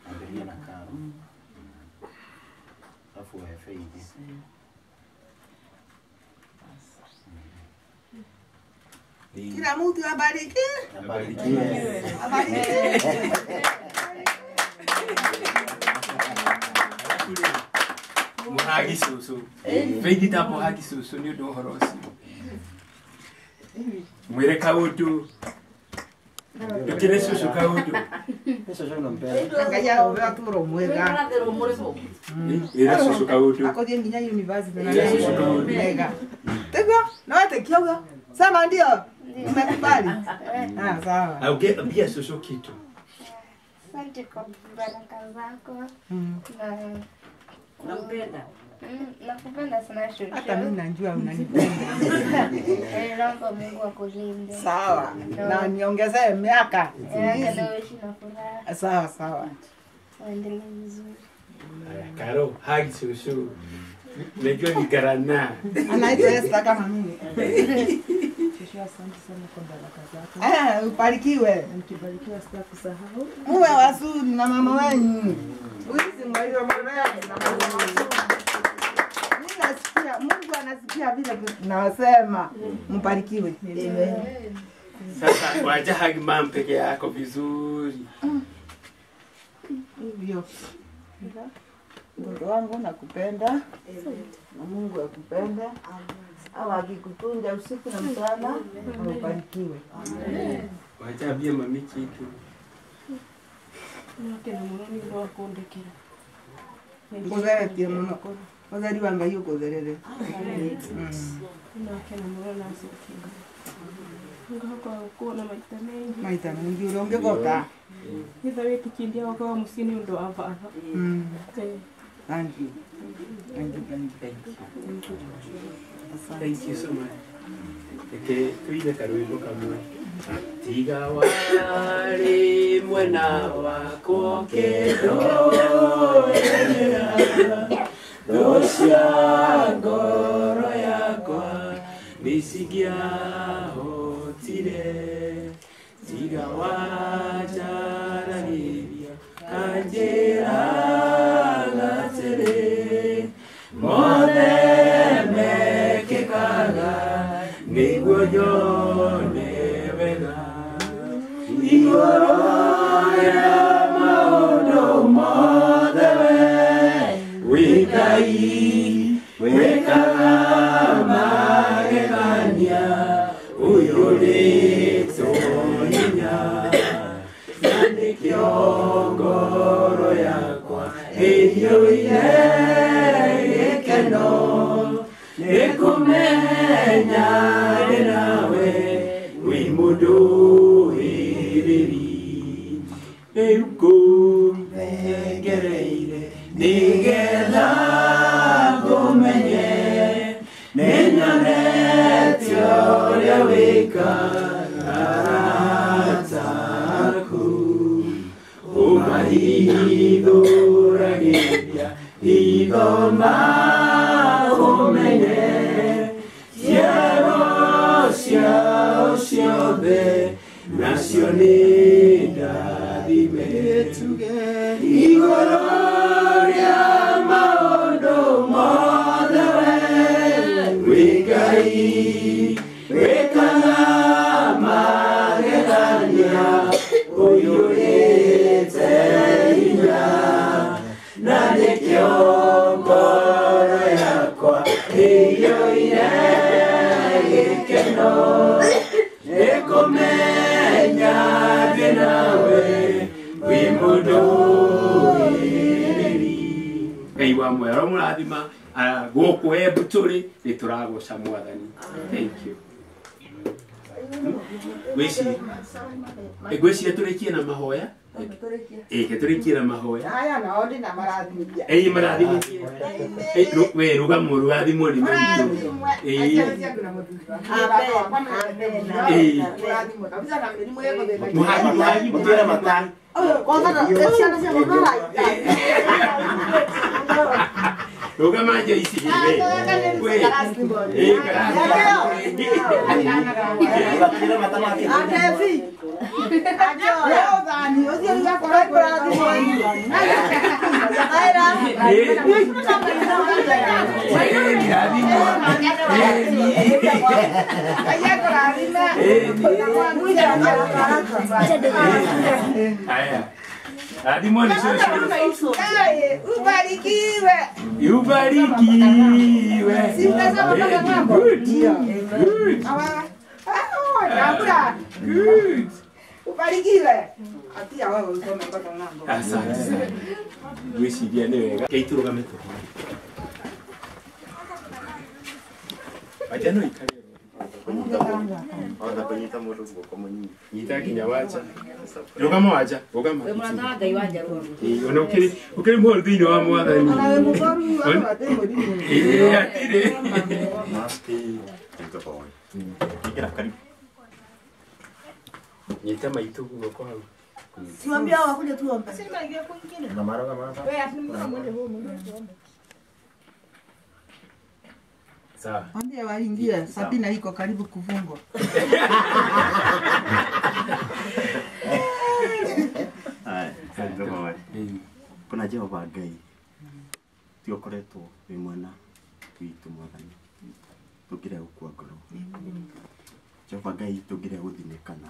Angalia na karo. Alafu wewe hivi. Kila mtu abariki. Abarikiwe. Muhagi susu. Veidi tapo hagi susu ni ndo horosi. Mwere kaudu. Tukire susu kaudu. Eso yo no mpenda. Angaya uvea turo mwega. Era susu kaudu. Ako die nginya university na leo mega. Tego, na wate kioga. Sama ndio. Umekubali? Sawa. Au pia susu kitu. Asante kwa baraka zako. Nampenda. Nakupenda sana shushu. Hata mimi najua unanipenda. Naomba Mungu akulinde. Sawa. Na niongezee miaka. Leo ishi na furaha. Sawa. Waendelee vizuri. Karo, hagi susu. Najua ni karana. Anaitwa Esther kama mimi. Shushu, asante sana kwa baraka zako. Ubarikiwe. Mkibarikiwa sitakusahau. Muwe wazuri na mama wenyu. Uizi mwaiwa mwanani na mama wenyu. Nasikia Mungu anasikia vile tunasema. Mbarikiwe. Amen. Sasa wacha hug mom peke yako vizuri. Hivyo. Mtoto wangu nakupenda. Na Mungu akupenda. Awa akikutunza usiku na mchana. Mbarikiwe. Wacha bia mami kitu. Nakena muno ni ndo akondekera. Kutheretie muno. Utheri wa Ngai ukutherere. Nakena muno na sikinga. Ngako kuona maita mengi. Maita mengi ule ungegota. Nitha witikindia wakawa musini ndo avana. Thank you. Thank you. Thank you so much. Eke tuile karwimbo kamwe. Tiga wale mwena wako kedoera Dosya ngoro yakwa nisigia hotire Tiga wajaraniria kanjera gatere Mothe mekekaga niguo nyone wega Igoro ya maondo mothe Wikai wekaga magegania uyuritonya Nandikio ngoro yakwa ĩiyũire gĩkeno nĩkũmenya ndĩ nawe wĩ mũndũ wĩrĩri rĩu ngũthengereire nĩgetha ngũmenye nĩnyonete ũrĩa wĩkaga arataku ũmahithũragĩria ithoma ũmenye ciaro ciao ciothe nacio nĩ ndathime igũrũ rĩa maũndũ mothe wĩ Ngai wĩkaga magegania ũiyũrĩte hinya na nĩkĩo ngoro yakwa ĩiyũire gĩkeno nĩkũmenya ndĩ nawe wĩ mũndũ wĩrĩri Ngai wa muoyo aramũrathima gũkũ Embu tũrĩ nĩtũragoca Mwathani. Thank you. Ngwĩciria tũrĩkie na mahoya. Ke tũrĩkie na mahoya. Haya nao ndĩ na marathimithia. Marathimithia. We rũgamwo rũgathimwo nĩ maitũ. Mũhagi mũtwĩra matani. Rũgama nja ici Ubarikiwe. Ubarikiwe. Good. Ubarikiwe. Atia wewe usome mpaka ng'ambo. Asante. Gwĩciria nĩ wega. Keitũrũgame tu. Acha no ikare. Ona kunyita mũndũ guoko mũnyinyi. Nyita kinya wacha. Rũgama wacha. Rũgama. We mwana Ngai wanja rũru. Ona ukiri mũhoro thĩinĩ wa Mwathani. Ona mũboru atĩ mũrimũ. Atire. Masti. Ndio kwa. Kikira karibu. Nyita maitũ guoko hau. Siwaambia wakuje tuombe. Na maroga mara. Wewe asimama mwende huko mwende tuombe. Sawa. Mwambie waingie, Sabina iko karibu kufungwa. Ndio kwa. Kuna Jehova Ngai. Tiokoretwo wĩ mwana witũ Mwathani tũngĩre gũkua ngoro Jehova Ngai tũngĩre gũthinĩkana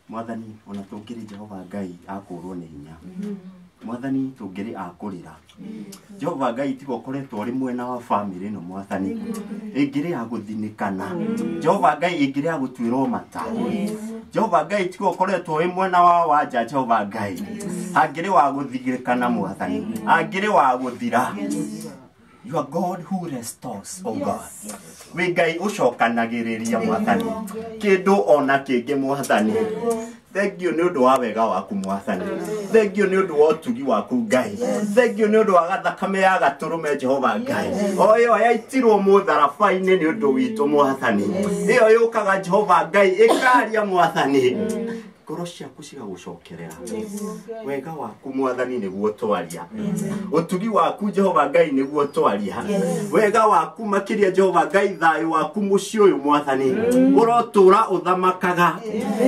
Mwathani ona tũngĩrĩ Jehova Ngai akũrwo nĩ hinya Mwathani tũngĩrĩ akũrĩra Jehova Ngai tiga ũkoretwo ũrĩ mwena wa family ĩno Mwathani ĩngĩrĩ ya gũthinĩkana Jehova Ngai ĩngĩrĩ ya gũtuĩrwo mata Jehova Ngai tiga ũkoretwo ũrĩ mwena wa wanja Jehova Ngai angĩrĩ wa gũthigĩrĩkana Mwathani angĩrĩ wa gũthira You are God who restores, oh God. We Ngai ũcokanagĩrĩria Mwathani kĩndũ ona kĩngĩ Mwathani Thank you nĩ ũndũ wa wega waku Mwathani Thank you nĩ ũndũ wa ũtugi waku Ngai Thank you nĩ ũndũ wa gathakame ya gatũrũme Jehova Ngai o ĩyo yaitirwo mũtharabai-inĩ nĩ ũndũ witũ Mwathani ĩyo yũkaga Jehova Ngai ĩkaria Mwathani ngoro ciaku cigagũcokerera wega waku Mwathani nĩguo twaria ũtugi waku Jehova Ngai nĩguo twaria wega waku makĩria Jehova Ngai thayũ waku mũciĩ ũyũ Mwathani ũrotũra ũthamakaga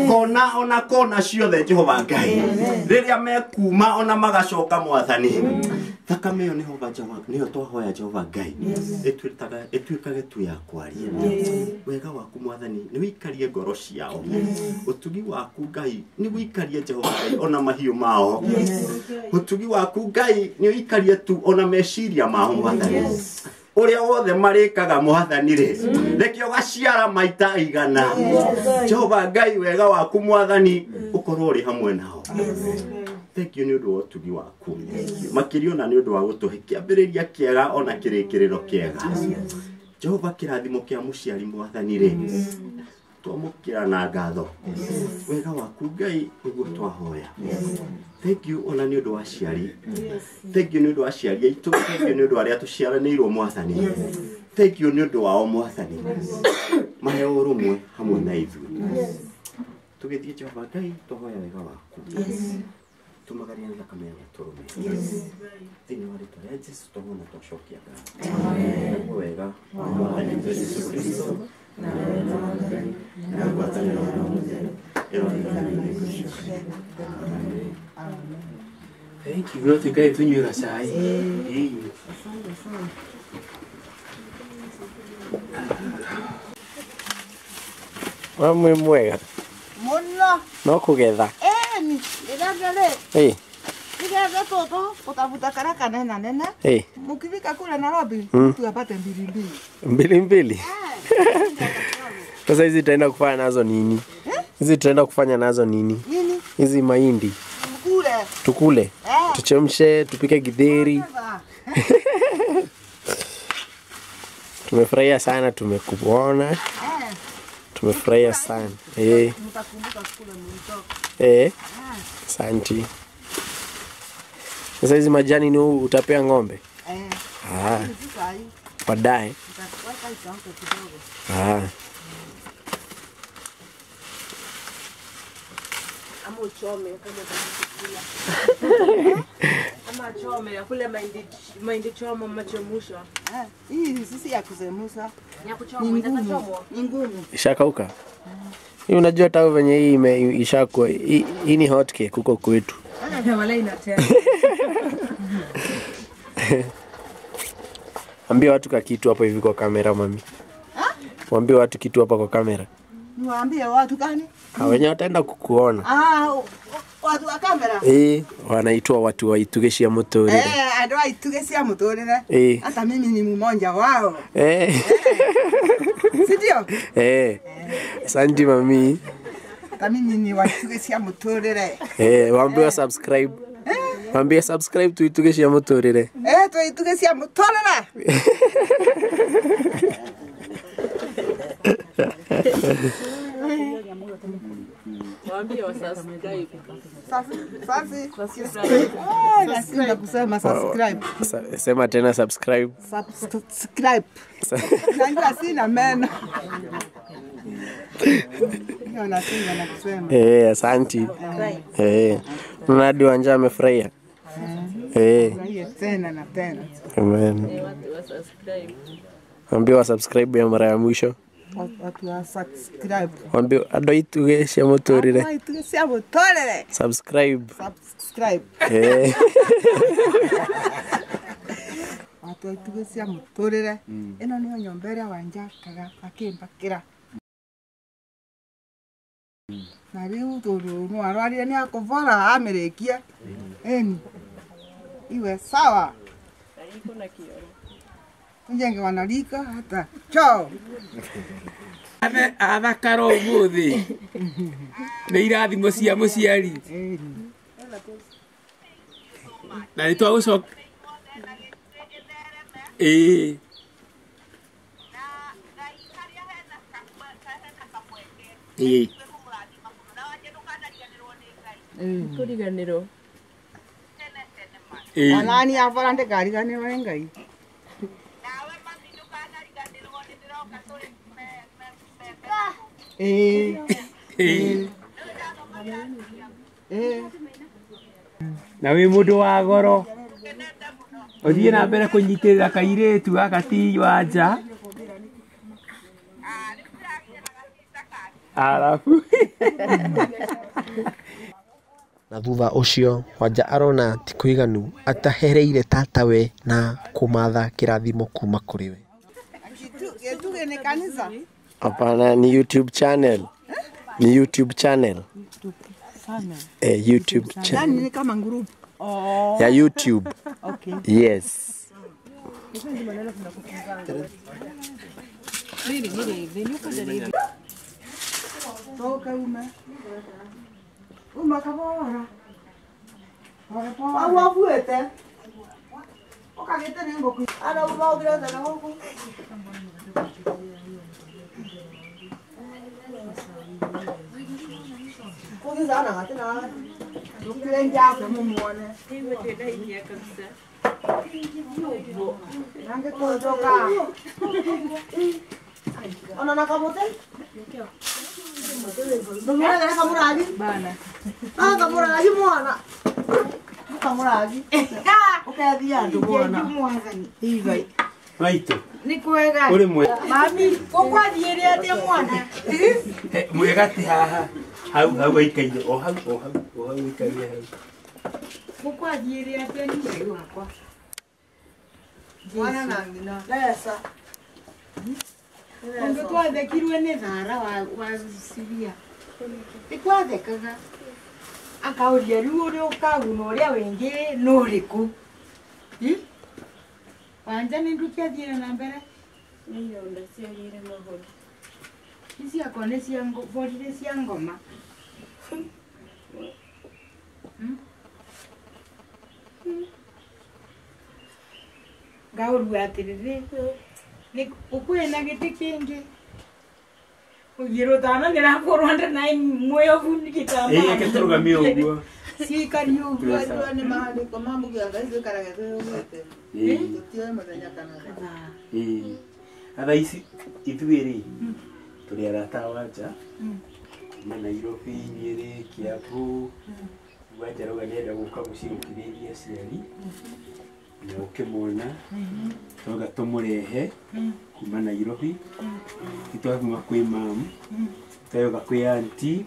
kona ona kona ciothe Jehova Ngai rĩrĩa mekuma ona magacoka Mwathani thakame ĩyo nĩyo twahoya Jehova Ngai ĩtuĩkage tu ya kwaria wega waku Mwathani nĩ wĩikarie ngoro ciao ũtugi waku Ngai ni wĩikarie Jehova Ngai ona mahiũ mao ũtugi waku Ngai ni wĩikarie tu ona meciria mao Mwathani ũrĩa wothe marĩkaga Mwathani rĩ reke ũgaciara maita igana Jehova Ngai wega waku Mwathani ũkorwo ũrĩ hamwe nao Thank you nĩ ũndũ wa ũtugi waku makĩria ona nĩ ũndũ wa gũtũhe kĩambĩrĩria kĩega ona kĩrĩkĩrĩro kĩega Jehova kĩrathimo kĩa mũciari Mwathani rĩ twamũkĩra na ngatho wega waku Ngai nĩguo twahoya Thank you ona nĩ ũndũ wa ciari Thank you nĩ ũndũ wa ciari aitũ Thank you nĩ ũndũ wa arĩa tũciaranĩirwo Mwathani Thank you nĩ ũndũ wao Mwathani mahe ũrũmwe hamwe na ithuĩ tũgĩthiĩ Jehova Ngai twahoya wega waku tumagaria thakame ya gatũrũme thĩinĩ wa rĩtwa rĩa Jesũ tũmona twacokia ngatho wega wa Mwathani Jesũ Kristo Thank you. Not okay to you asai. Mwe mwega. Muno. No kugetha. Ni ndagere. Nigetha toto utafuta karaka nena. Mukifika kule Nairobi tuapate mbilimbili. Mbilimbili. Sasa hizi tutaenda kufanya nazo nini? Hizi tutaenda kufanya nazo nini? Hizi mahindi. Tukule. Tuchemshe, tupike githeri. Tumefurahia sana tumekuona. Tumefurahia sana. Asante. Sasa hizi majani ni utapea ng'ombe? Baadaye. Ama uchome kama ama chome ya kule mahindi choma machemusho. Hii sisi ya kuzemusha. Ya kuchoma ni ngumu. Ishakauka. Hii unajua hata venye hii ishakuwa hii ni hot cake huko kwetu. Wala inatea. Ambia watu kitu hapo hivi kwa kamera mami. Waambie watu kitu hapa kwa kamera. Niwaambie watu gani? Wenye wataenda kukuona. Watu wa kamera. Wanaitwa watu wa Itugecia Muturire. Ndio wa Itugecia Muturire. Hata mimi ni mmoja wao. Si ndio? Asante mami. Hata mimi ni wa Itugecia Muturire. Waambie subscribe. Waambie subscribe tu Itugecia Muturire. Tu Itugecia Muturire. Waambie wasubscribe. Nasema kusema subscribe. Sema tena subscribe. Subscribe. Najua sina meno. Ndio nasema na kusema. Asante. Mnadi wanja amefurahia. Tena na tena. Amen. Waambie wasubscribe ya mara ya mwisho. Watu wa subscribe. Waambie ado Itugecia Muturire. Itugecia Muturire. Subscribe. Subscribe. watu ituge cia muturire ino niyo nyomba iria wanjakaga akimbakira na riu turu no arwarire ni akuvora amirikie eni iwe sawa Ariko na kioro. Njenge wanalika hata chao athakara umuthi nä irathimo cia må ciari na nä twagå coka Kuriganirwo. Anani avara ndikariganirwo nĩ Ngai. na wä må ndå wa goro å thiä na mbere kå nyitä rä ra kairä tu gaka ti wa nja arabu na thutha ũcio Wanja arona ti kũiganu atahereire tatawe na kũmatha kĩrathimo kuma kũrĩ we. Tuge ni kanisa. Hapana, ni YouTube channel. Ni YouTube channel. YouTube channel. Ni kama group. Ya YouTube. Okay. Yes. Toka uma kabora. Au avuete. Okagete nengo ku. Ana ubaogira na huko. Kogi sana hatina. Nukilengea kwa mumuone. Hivi tena hii kabisa. Nange kutoka. Ona nakamote? Ndomira gara kamuragi? Bana. Kamuragi mwana. Kamuragi. Ukathia ndu mwana. Hivi. Maito. Ni kwega. Uri mwe. Mami, ukwathire atia mwana? Mwega ti haha. Hau aikaire o hau aikaire hau. Ukwathire atia ni Ngai wakwa. Mwana na ngina. Pesa. Onge twathekirwe nĩ thara wa Siria. Nĩtwathekaga. Akauria rĩu ũrĩa ũkaguna ũrĩa wĩngĩ nĩ ũrĩkũ? Wanja nĩ ndũkĩathiire na mbere? Nĩyonda ciagĩire mahũri. Ciakwa nĩ ciaborire cia ngoma. Ngaũrua atĩrĩrĩ. Ni ukwena giti kingi ugiro tana nirakorwo ndana moyo fundi kitamba keturugamia uguo si kariyo uguo ni mahali kwa mambo ya gazi karagete yote tutio muthenya kana atha ici ithuĩ-rĩ tũrĩ arata Wanja na Nairobi, Nyeri, Kiambu. Wanja rauga nĩenda gũka mũciĩ gũkirĩria aciari na ũkĩmwona twaga tũmũrehe kuma Nairobi itwathuma kwĩ mamu twayoga kwĩ aunti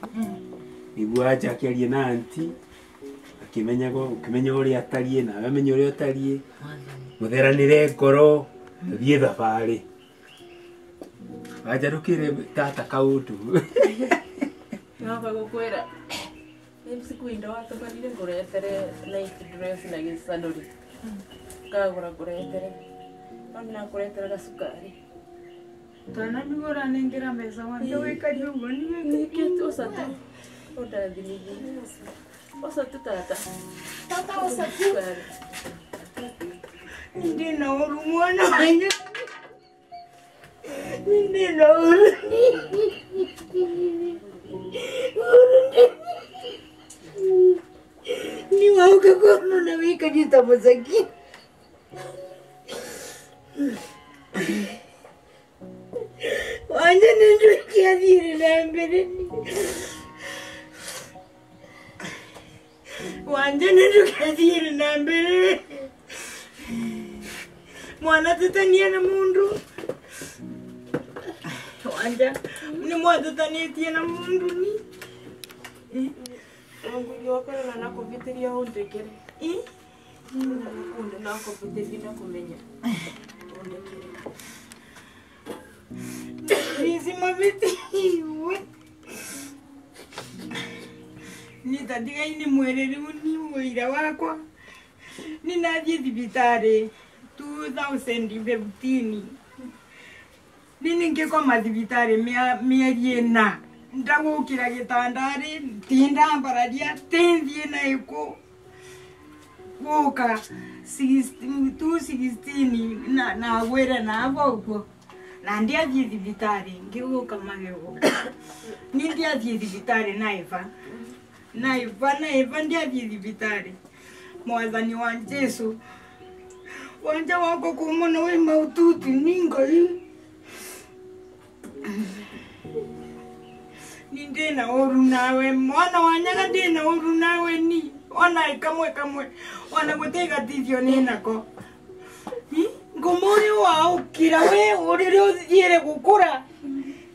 nĩguo Wanja akĩaria na aunti ũkĩmenya ũrĩa atariĩ nawe amenye ũrĩa ũtariĩ mũtheranĩre ngoro tũthiĩ thabarĩ. Wanja ndũkĩre tata kaũndũ Namba gũkwĩra siku indo watumanire nguretere night dress na gĩcanũri kagũra nguretere ona nguretere gacukari twana nĩgũra nengera mbeca wanja wĩkaria ũguo nĩkĩte ũcatu ũndathimithie ũcatu tata ũcatu ndina ũru mwana wanya ndina ũru ni wauka kono na wika jita muzaki wanja nindu kiathiri na mbere wanja nindu kiathiri na mbere mwana tutania na mundu wanja ni mwana tutania na mundu ni Ngũgĩokana na kũvitĩria ũndĩkĩre. Nakunda nako kutebina kumenya. Bizima biti iwe. Nitatiga ini mwereri uni mwira wakwa. Ninathiĩ thibitarĩ 2015. Nini ngĩkoma thibitarĩ mĩeri ĩna. Ndagũkĩra gĩtandarĩ, tindambararia, tĩthiĩ na ĩkũ. Gũka 216 na gwĩre na ũguo. Na ndiathiĩ thibitarĩ, ngĩgũka magego. Ni ndiathiĩ thibitarĩ Naiva ndiathiĩ thibitarĩ. Mwathani wa Jesu. Wanja wako kumona we maututi ni Ngai. Ni ndina oru nawe, mwana wanyaga ndina oru nawe ni. Ona kamwe. Ona gutega tithio ni nako. Ngomori wao kira we urire uthiire gukura.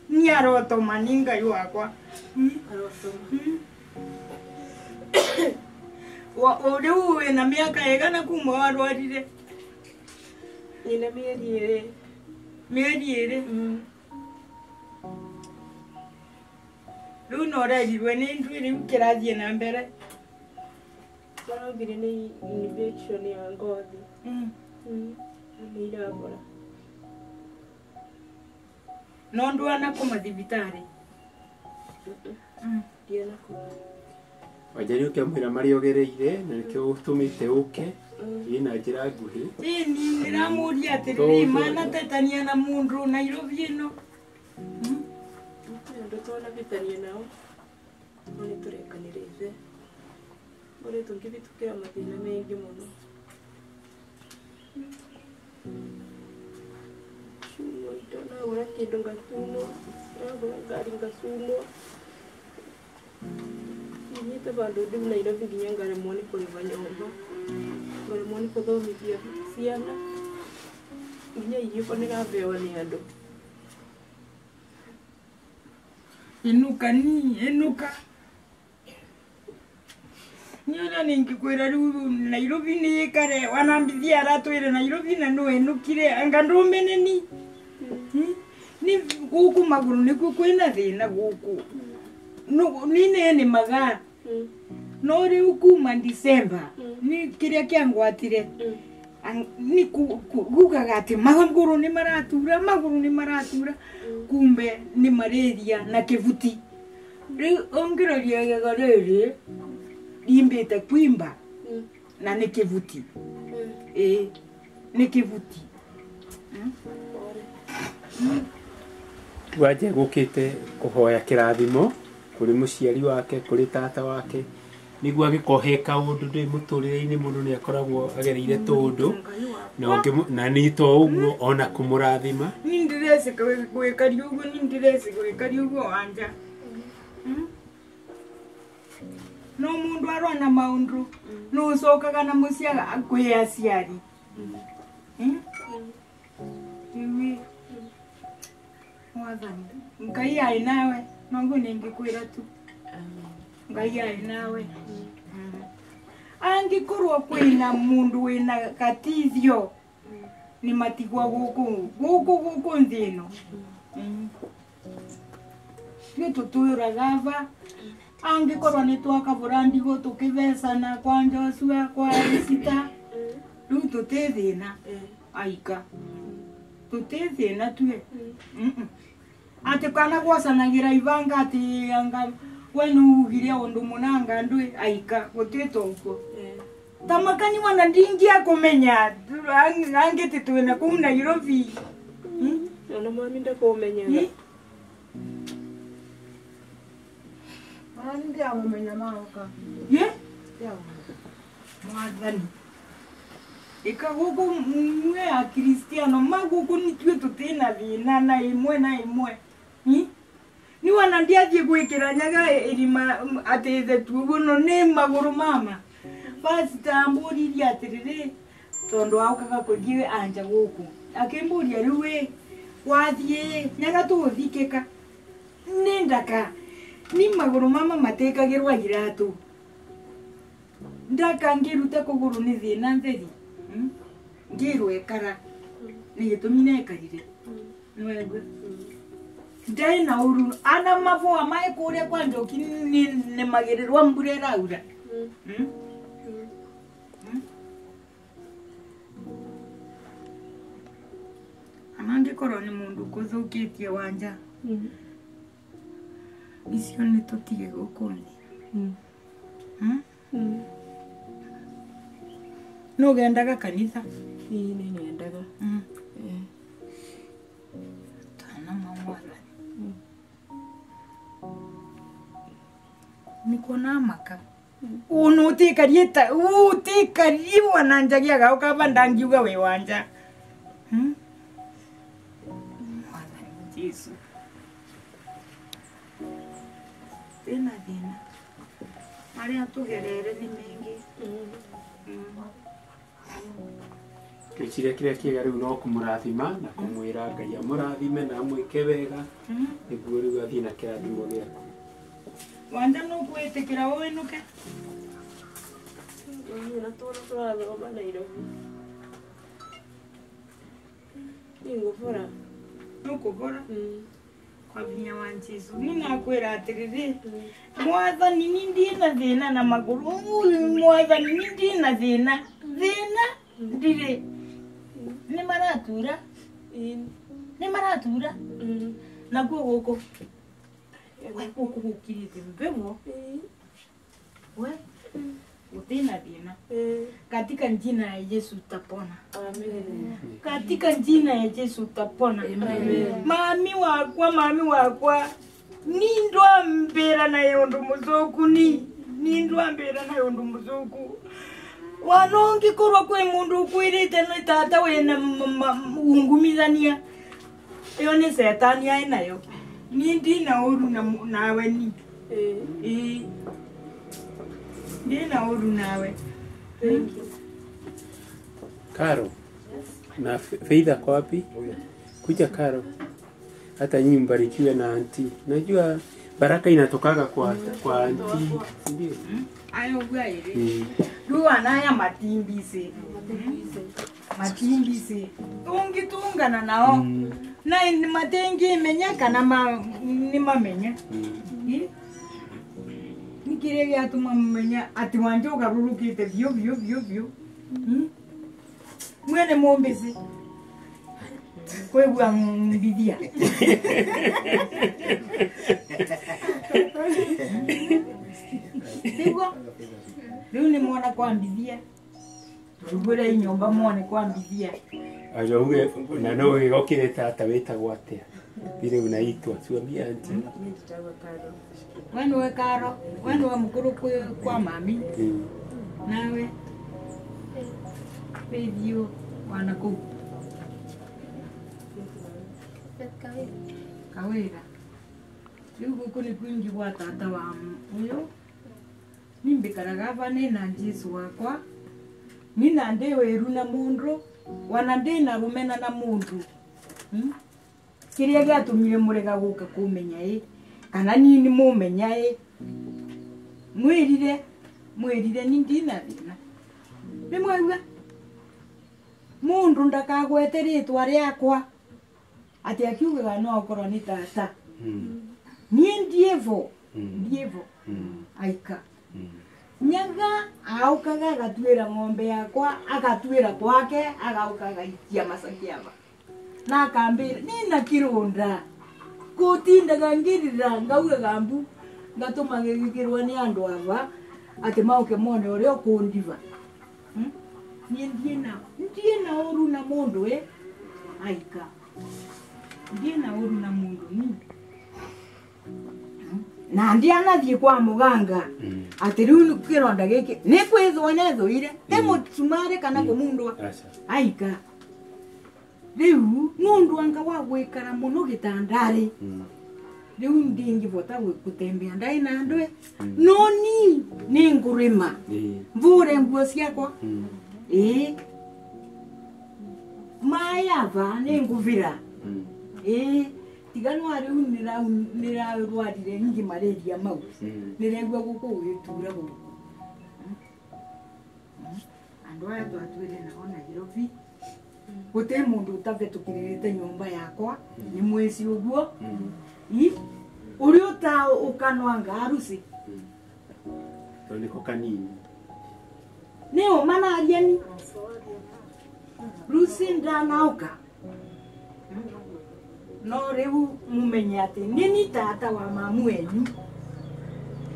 Ni arotoma ni Ngai wakwa. Ore uwe na miaka egana kuma warwarire. Nina mieri ere. Riu norerirwe nĩ ndui rĩu kĩrathiĩ na mbere. Marambire nĩ infection ya ngothi. Nĩ irabora. No ndwana kuma thibitarĩ. Ndiana kuma. Wajari ukĩmwĩra marĩa ũgereire na nĩkĩo ũtũmĩte ũke ĩna njĩra nguhĩ. Ni ndĩramũria atĩrĩrĩ manatetania na mũndũ Nairobi ĩno. Ndo twanabitania nao. Nĩ tũrekanĩrĩte. Ore tũngĩbitukĩra mathĩna maingĩ mũno. Cumo ndonagũra kĩndũ ngacumwo. Ndagũra ngari ngacumwo. Nĩte bandũ ndĩu Nairobi nginya ngaremwo nĩ kũrĩha nyũmba. Ngaremwo nĩ gũthomithia ciana. Nginya irio ko nĩrabeo nĩ andũ. Inuka. Nyola ningikwira riu Nairobi ni ikare wanambithia aratwire Nairobi na no enukire anga ndomeneni. Ni guku maguru ni kwina thina guku. No ni magara. No riu kuma December ni kiria kiangwatire. Ni gukaga ati maguru ni maratura. Kumbe ni malaria na kivuti. Riu ongereria gagarere imbete kwimba na ni kivuti. Ni kivuti. Waje gũkĩte kũhoya kĩrathimo kũrĩ mũciari wake, kũrĩ tata wake, nĩguo agĩkohe kaũndũ ndĩ mũtũrĩre-inĩ mũndũ nĩ akoragwo agereire tũndũ na nĩ to ũguo ona kũmũrathima. Ni ndirese gwĩkaria ũguo wanja. No mũndũ arona maũndũ no ũcokaga na mũciaga kwĩ aciari. Mwathani Ngai arĩ nawe noguo nĩngĩkwĩra tu. Ngai arĩ nawe. Angĩkorwo kwĩna mũndũ wĩna gatithio nĩ matigwa gũkũ thĩ ĩno. Nĩ tũtũũraga ava. Angĩkorwo nĩ twakabũra ndigũ tũkĩvecana kwa Joshua kwa Risita. Rĩu tũtĩthĩna aika. Tũtĩthĩna tuĩ. Atĩ kana gwacanagĩra ivanga atĩ anga we nugire ũndũ mũnanga ndũĩ aika gũtuĩte ũguo. Tamakani wana ndingia kũmenya angĩtĩ twĩna kũu Nairobi. Ona mami ndakũmenyaga. Ndio amenya maoka. Mwathani. Ikagugu mwe a Kristiano magugu ni tuwe tutena thina na imwe. Ni wana ndiathie gwikira nyaga irima atithe tuguo no ni maguru mama. Basi tamburiria atiriri tondu aukaga kuthie anja guku. Akimburia riu wathie nyaga tuthikika. Ni ndaka ni maguru mama matekagirwa iratu. ndaka ngirute kuguru ni thina ntheri ngirwe kara ni gitumi nekarire nwegwe ndai na uru ana mavua mai kuria kwa njoki ni magirirwa mbura iraura anangikorwo ni mundu kuthukitie wanja icio ni tutige gukundi nugendaga kanitha Ii ni nyendaga. tana mamwala nikuona maka uno utikarieta utikariwa na njagia gao kaba ndangiuga we wanja Yesu thina maria tugerere ni mengi Kichire kiria kiega riu no kumurathima na kumwira Ngai amurathime na amwike wega niguo riu athie na kirathimo giaku wanja no kwetekera wowe nuke Na turathoma Nairobi. Ninguvura. Nukuvura kwa vinya wa Jesu ninakwira atiriri mwathani ni ndina thina na maguru mwathani ni ndina thina ndire ni maratura na guko guko gukirite mbevo we utina thina katika jina ya Yesu utapona. Amen. Katika jina ya Yesu utapona. Amen. Mami wakwa nindwa mbera na yondo muzoku nindwa mbera na yondo muzoku wanongi korwa kwe mundu kwirite no tata wena ungumizania yo ni setani ainayo nindi na uru nawe ni Nina uru nawe. Thank you. Karo. Na Faida kwa wapi? Kuja Karo. Hata nyinyi mbarikiwe na aunti. Najua baraka inatokaga kwa aunti, ndio? Ayo gwaire. Ruana ya matimbise. Matimbise. Tungana nao. Na matengi menya kana ni mamenya. Nikire ya tumamenya ati wanje ugarurukite vyo mwene mombezi kwebwa mbidia Tigo ni mwana kwa mbidia rugura inyomba mwana kwa mbidia Ajoge na no gokire tata wetagwo atia bire unaitwa tuambia aunti Wanu wa mkuru kwa mami nawe Pedro wanaku Kawira Yuko ni kwingi wa tata wa uyo nimbikaraga bane na Jesu wakwa nina ndewe runa mundu wanande na rumena na mundu kiria giatumire murega guka kumenya kana nini mumenya mwirire ni ndina thina nimwaiga mundu ndakagwete ritwa riakwa ati akiugaga no okorwo ni tata nie ndievo aika nyaga aukaga agatuira ng'ombe yakwa agatuira kwake agaukaga itia masakiaba na akambira nina kironda kutindaga ngirira ngauga gambu ngatuma gigikirwa ni andu ava ati mauke mone uria kundiva ndiena oru na mundu aika ndiena oru na mundu ni na ndianathie kwa muganga ati riu kironda giki ni kwithwa nethuire emutumare kana kumundwa aika riu nundu anga wa gwikara muno gitandari riu ndingivota gutembea ndai na ndwe noni ni ngurima mvure nguo ciakwa mayava ni nguvira tigano ari nira rwarire ngi malaria mau niregwa guku witura guku andu aya twatwire nao Nairobi guti mundu utavetukirite nyumba yakwa ni mwezi uguo uri uta ukanwanga harusi niko kanini ni umana alieni rusi ndanauka no riu mumenye ati nini tata wa mamu wenyu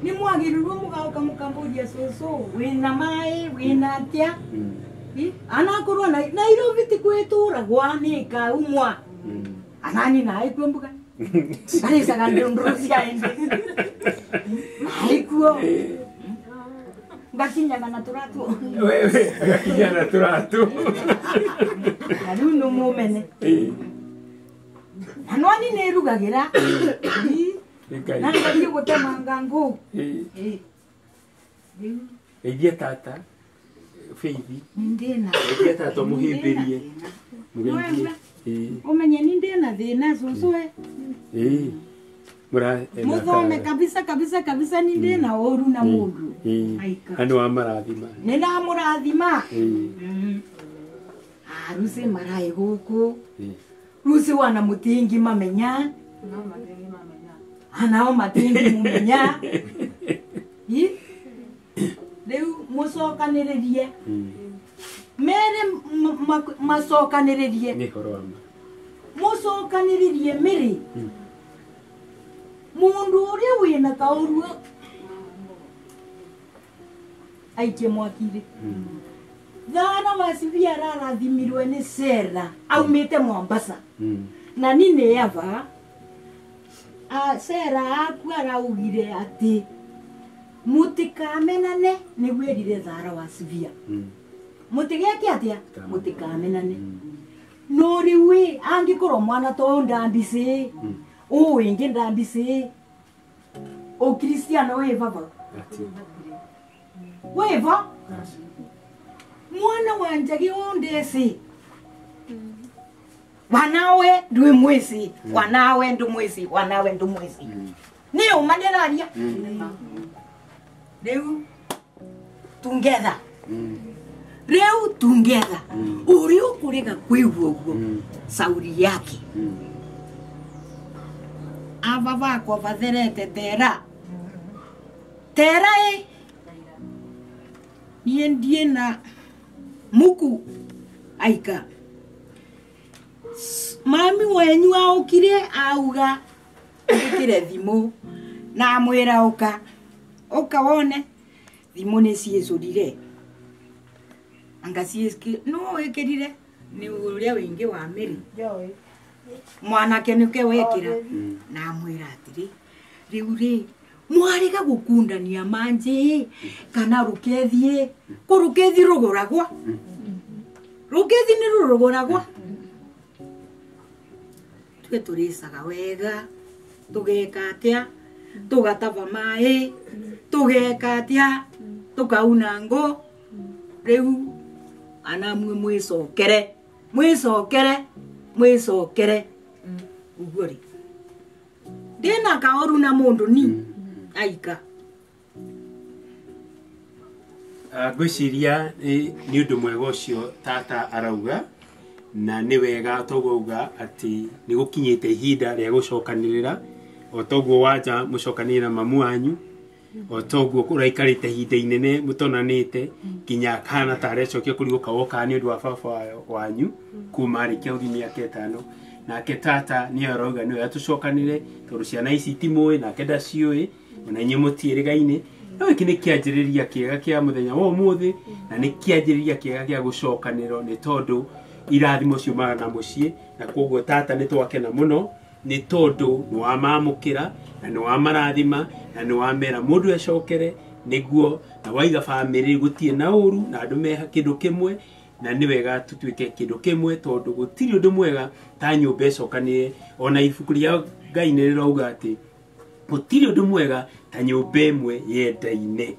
ni mwagirirwo mugauka mukamburia soso wina mai wina atia anakorwo Nairobi tikwituragwa ni kaumwa anani nae kwembuga arisaga ndondoro ciaende naikuo ngakinyaga na turatu wewe ngakinya na turatu riu no mumene anwani nerugagira na ngathiĩ gũtemanga ngũ Egia tata Feithi ndina egia tata muhimbirie mugeithie umenye ni ndina thina cucu muthome kabisa ni ndina ũru na mũndũ andu wa marathima ni na mũrathima rusi marae gũkũ rusi wana mutingi mamenya anao matingi mumenya riu mucokaniririe mere macokaniririe ni koroma mucokaniririe miri mundu uria wina kauru aikie mwakiri thana wasivia rarathimirwe ni Sera aumite Mombasa na nini ava Sera aku araugire ati mutikamenane ni gwirire thara wa Sivia mutigeke atia mutikamenane no riwe angikorwo mwana to ndambisi o wingi ndambisi o Cristiano we baba weva mwana wanjagi ondesi wanawe ndwe mwezi wanawe ndu mwezi wanawe ndu mwezi ni umaneraria leo together leo together uri ukuriga kwiguo sauri yake ava vako vatherete tera niendie na muku aika mami wenyu aukire auga ndikire thimu na mwira uka wone thimu ni ciecurire anga cieski no wekirire ni uria wingi wa miri mwana kenuke wekira na mwira atiri riu mwariga gukundania manje kana rukethie kurukethi rugoragwa rukethi ni rugoragwa twe turisaga wega tugeka atia tugatava mai tugeka atia tukauna ngo riu anamwe mwicokere ugori ndina kaoru na mundu ni aika ngwiciria ni undu mwega ucio tata arauga na ni wega togauga ati ni gukinyite ihinda ria gucokanirira otoguo wanja mucokanira mamu wanyu otoguo kuraikarite ihinda inene mutonanite kinya kana tarecokia kuriuka woka ni undu wa baba wanyu kuma arikia uthimi yake 5 nake tata ni arauga ni atucokanire tondu ciana ici itimui nake ndaciui ona nye mutiirigaine no iki ni kianjiriria kiega kia muthenya wa umuthi na ni kianjiriria kiega kia gucokaniro ni tondu irathimo ciumaga na mucii na koguo tata ni twakena muno ni tondu ni wamamukira na ni wamarathima na ni wamera mundu ecokere niguo na waiga family gutie na uru na andu meha kindu kimwe na ni wega tutuike kindu kimwe tondu gutiri undu mwega ta nyumba ecokanire ona ibuku ria Ngai ni rirauga ati gutiri undu mwega ta nyumba imwe yendaine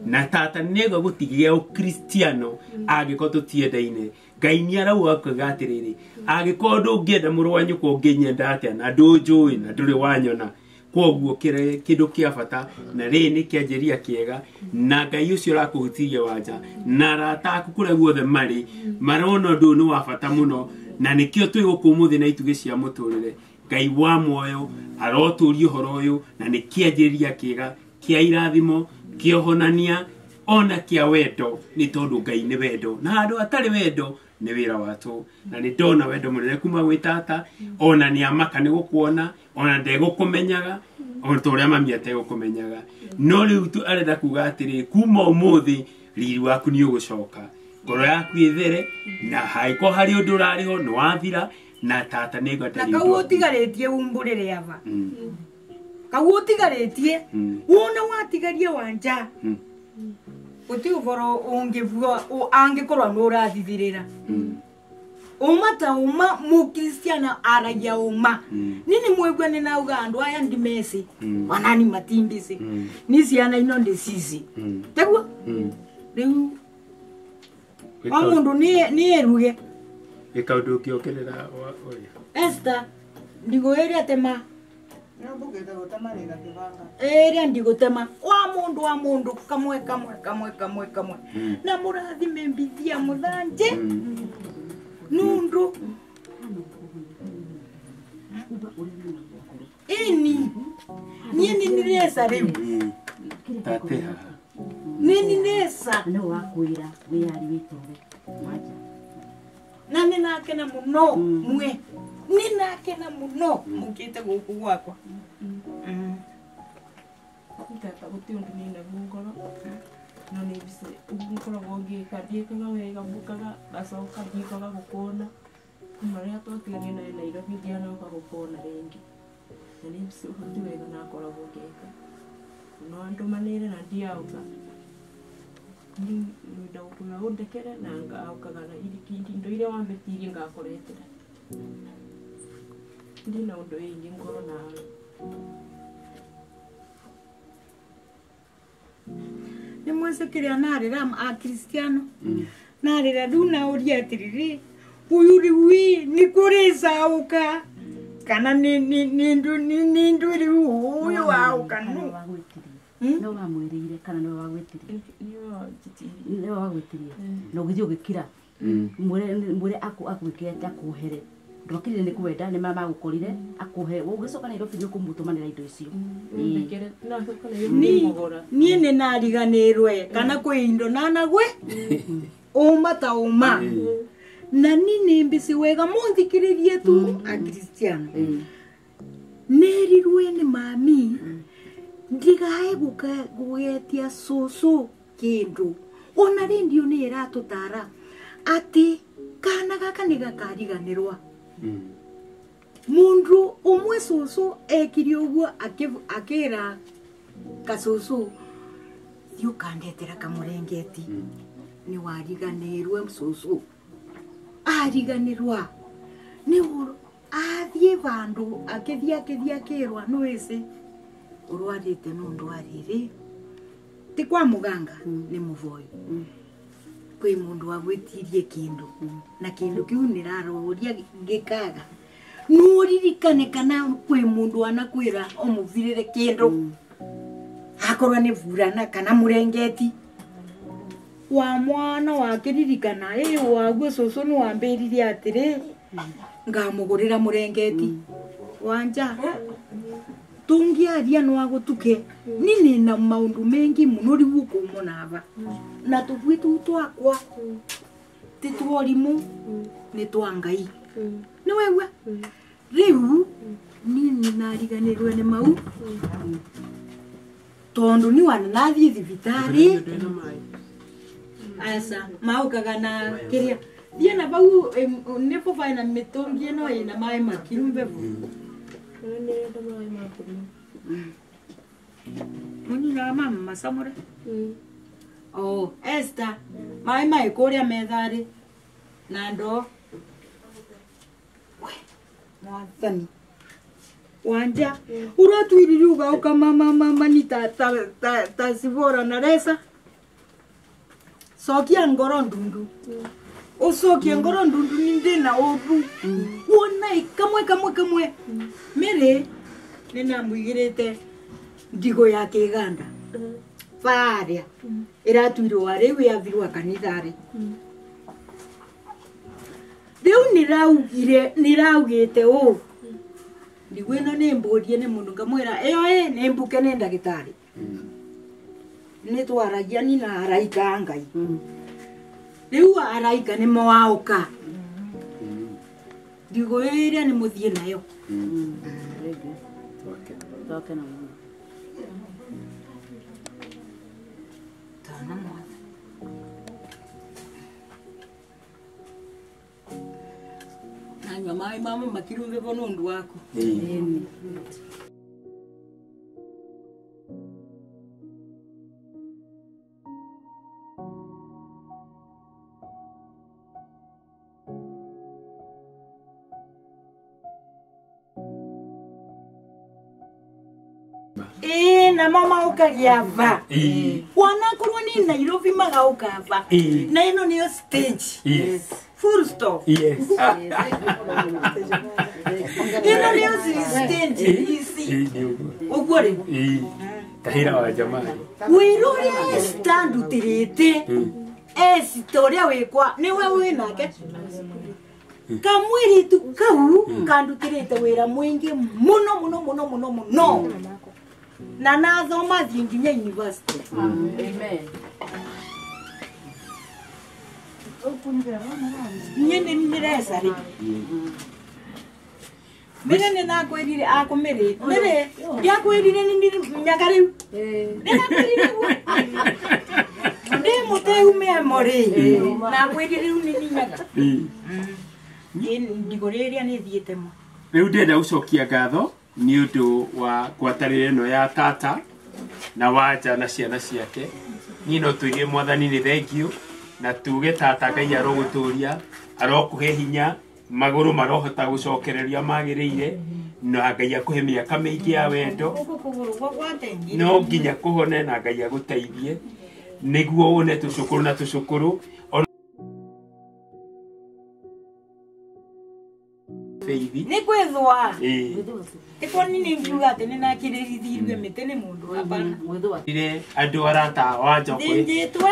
na tata nego gutigia ukristiano agiko tutiendaine Ngai ni arauga kugatiriri agiko ndungienda muru wanyu ko nginyenda atia na ndunjui na nduri wanyona koguo kindu kia bata na ri ni kianjiria kiega na Ngai ucio rakuhutiria wanja na rataku kuria guothe mari marona ndu ni wa bata muno na nikio twi gukumuthi na itugi cia muturire Ngai wa moyo aroturia horo uyu na ni kianjiria kiega kia irathimo kiohonania ona kia wendo ni tondu Ngai ni wendo na andu atari wendo ni wira watu na ni ndona wendo munene kuma gwi tata ona ni amaka ni gukuona ona ndegũkũmenyaga ona toria mami ategũkũmenyaga no riu tu arenda kuga atiri kuma umuthi riri waku ni ugucoka ngoro yaku ithere na haiko hari undu urariho ni wathira na tata ni ngwatari na kau utigaretie umburire ava kau utigaretie wona watigaria wanja uti uvoro ungivua angikorwa no urathithirira umata uma mukristiana aragia uma nini mwegwa ni nauga andu aya ndi mesi wanani matimbisi ni ciana ino ndi sisi tegwa riu amundu ni eruge ikaundu kiokerera oya Esther ndigoeria atema eria ndigutema wa mundu kamwe na murathime mbithia muthanje nundu ini nini niresa riu tateha nini nesa no wakwira we ari witore maja na ninakena muno mwe ninakena muno mukite guku gwakwa Tata guti undu nina ngoro no ni bise ngoro gogi kadie kaga wega bukaga basoka dikaga gukona maria twatigania na Nairobi diana ukagukona rengi na ni bise uhuti wega na akora gukeka no andu manire na ndiauka ni ndaukuga undekere na ngaukaga na irikindi ndo ile wambetirie ngakoretera ndina undu ingi ngoro na ni mwese kiria narira a Kristiano narira duna uria atiriri uyu riwi ni kurisa uka kana ni nduri uyu auka no wamwirire kana no wagwetirie no wagwetirie no githio gikira mwire akugikete akuhere ndokire ni kwenda ni mama gukorire akuhe ugicoka na Nairobi ukumutumanira indo icio ni ni nariganirwe kana kwi indo nanagwe umata uma na nini mbisi wega munthikiririe tu a Kristiano nerirwe ni mami ndigae gugetia susu kindu ona rendio ni iratutara ati kana gaka ni gakariganirwa mundu umwe susu ekiri uguo akira kasusu yu kandetera kamurengeti ni wariganirwe susu ariganirwa ni athie vandu akithia kirwa nwese urwarite nundu ariri ti kwa muganga ni muvoyo kwi mundu wagwitirie kindu na kindu kiu niraroria gikaga nuririkane kana kwi mundu anakwira omuvirire kindu akorwa ni vurana kana murengeti wa mwana wakiririkana wagwe susu ni wambiririe atiri ngamugurira murengeti wanja tungiaria no agutuke nini na maundu mengi muno riu kumonava na tugwitu twakwa titworimu ni twangai ni wewe riu nini nariganirwe ni mau tondu ni wana nathie thibitari asa maukaga na kiria diana bau ne po vai na mitongi no ina mai makirumbe muni na mama masamore oh Esther mai kuria methari na ndo mwathani wanja uratuiriri ugauka mama ni ta sivora na resa sokia ngoro ndundu usokia ngoro ndundu ni ndina obu wona kamwe mere nä namå igä rä te ndigå ya kä ganda barä a ä ratuirwo a rä u yathirwo kanitharä rä u nä raugä te å ndigå ä no nä mbå rie nä må ndå ngamwä ra ä yo nä mbuke nä ndagä tarä nä twaragia ni na araika ngai rä u araika nä moaå ka ndigå ä rä a nä må thiä nayo nanyua maä mama makirumbe bo nä å ndå waku na mama ukagia va wana kurwa ni Nairobi maga ukava na ino niyo stage full stop ino niyo stage isi ugore tahira wa jamani wiruri stand utirite historia wekwa niwe winake kamwiri tu kau kandutirite wira mwingi muno na nathoma nginya university amen nyene niresa ri mire ne na kwirire akumire mire ya kwirire ni nyakari na kwirire ndi muteu memory na kwirire ni nyaka ndigoriria ni thiete mo riu ndenda ucokia ngatho ni undu wa kwatarire no ya tata na wanja na ciana ciake ni no tuirie mwathani ni thengiu na tuge tata ngai aroguturia arokuhe hinya maguru marohota gucokereria magiriire na ngai akuhe miaka mingi ya wendo no nginya kuhone na ngai aguteithie niguo wone tucukuru na tucukuru ni kwithwa iko nini ngiuga ati ni nakirithirwe mite ni mundu apana ire andu arata wanja kwi nditwe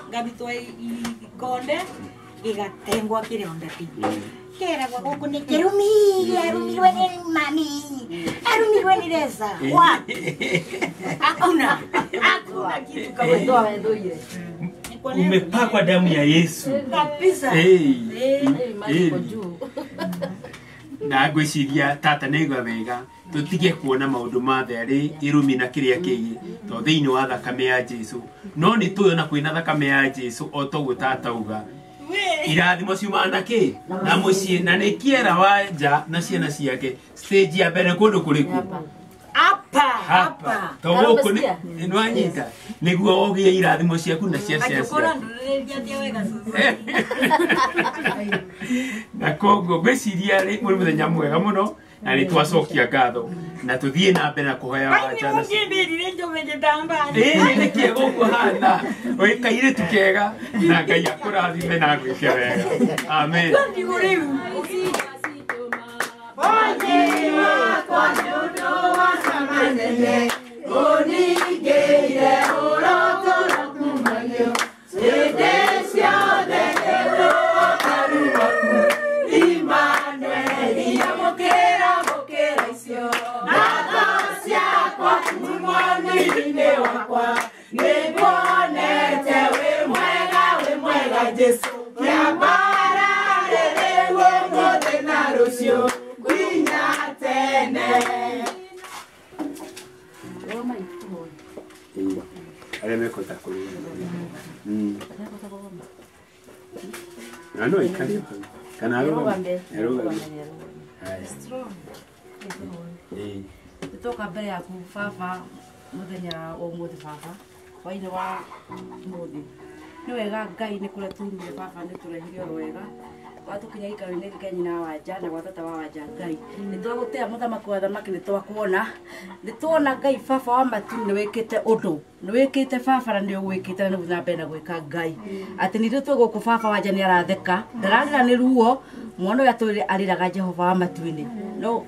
ngabitwa ikonde igatengwa kironda ti kera kwa guku ni arumirwe ni mami arumirwe ni reza wa hakuna kitu kama hiyo umepakwa damu ya Yesu kabisa na ngwiciria tata nigwa wega tutige kuona maundu mathe ari irumi na kiria kigi to thiini wa thakame ya Jesu no ni tuyona kwina thakame ya Jesu o toguo tata uga irathimo ciumana ki na mucii na ni kiera wanja na ciana ciake stage ya mbere kundu kuriku hapa to guku ni nwanyita niguo ogie irathimo ciaku na cia na koguo ngwiciria ri muri muthenya mwega muno na ni twacokia ngatho na tuthie na mbere na kuhoya wanja na ni kiego kuhana wikaire tukega na ngai akurathime na gwike wega amen kwa ndoto wasamanene onigere uroto kumanyo sedesio degero karuwaku Emmanuel mokera isio nadasia kwa kumwani wakwa nebonete we mwega Jesu ya bara lelewo ngode na rusio aremeko takuru ano ikali kana aroga toka mbere yaku baba muthenya o muthi baba waine wa muthi ni wega ngai ni kuria tuumire baba ni turehire oro wega watukinya ikaro-ini rike nyina wanja na gwa tata wa wanja ngai ni twagutea muthamaki wa thamaki ni twakuona ni tuona ngai baba wa matu ni wikite undu ni wikite baba na ni ugwikite na ni mbere na gwika ngai ati ni ritwe guku baba wanja ni aratheka ndararira ni ruo mwana ya tuli ariraga Jehova wa matu-ini no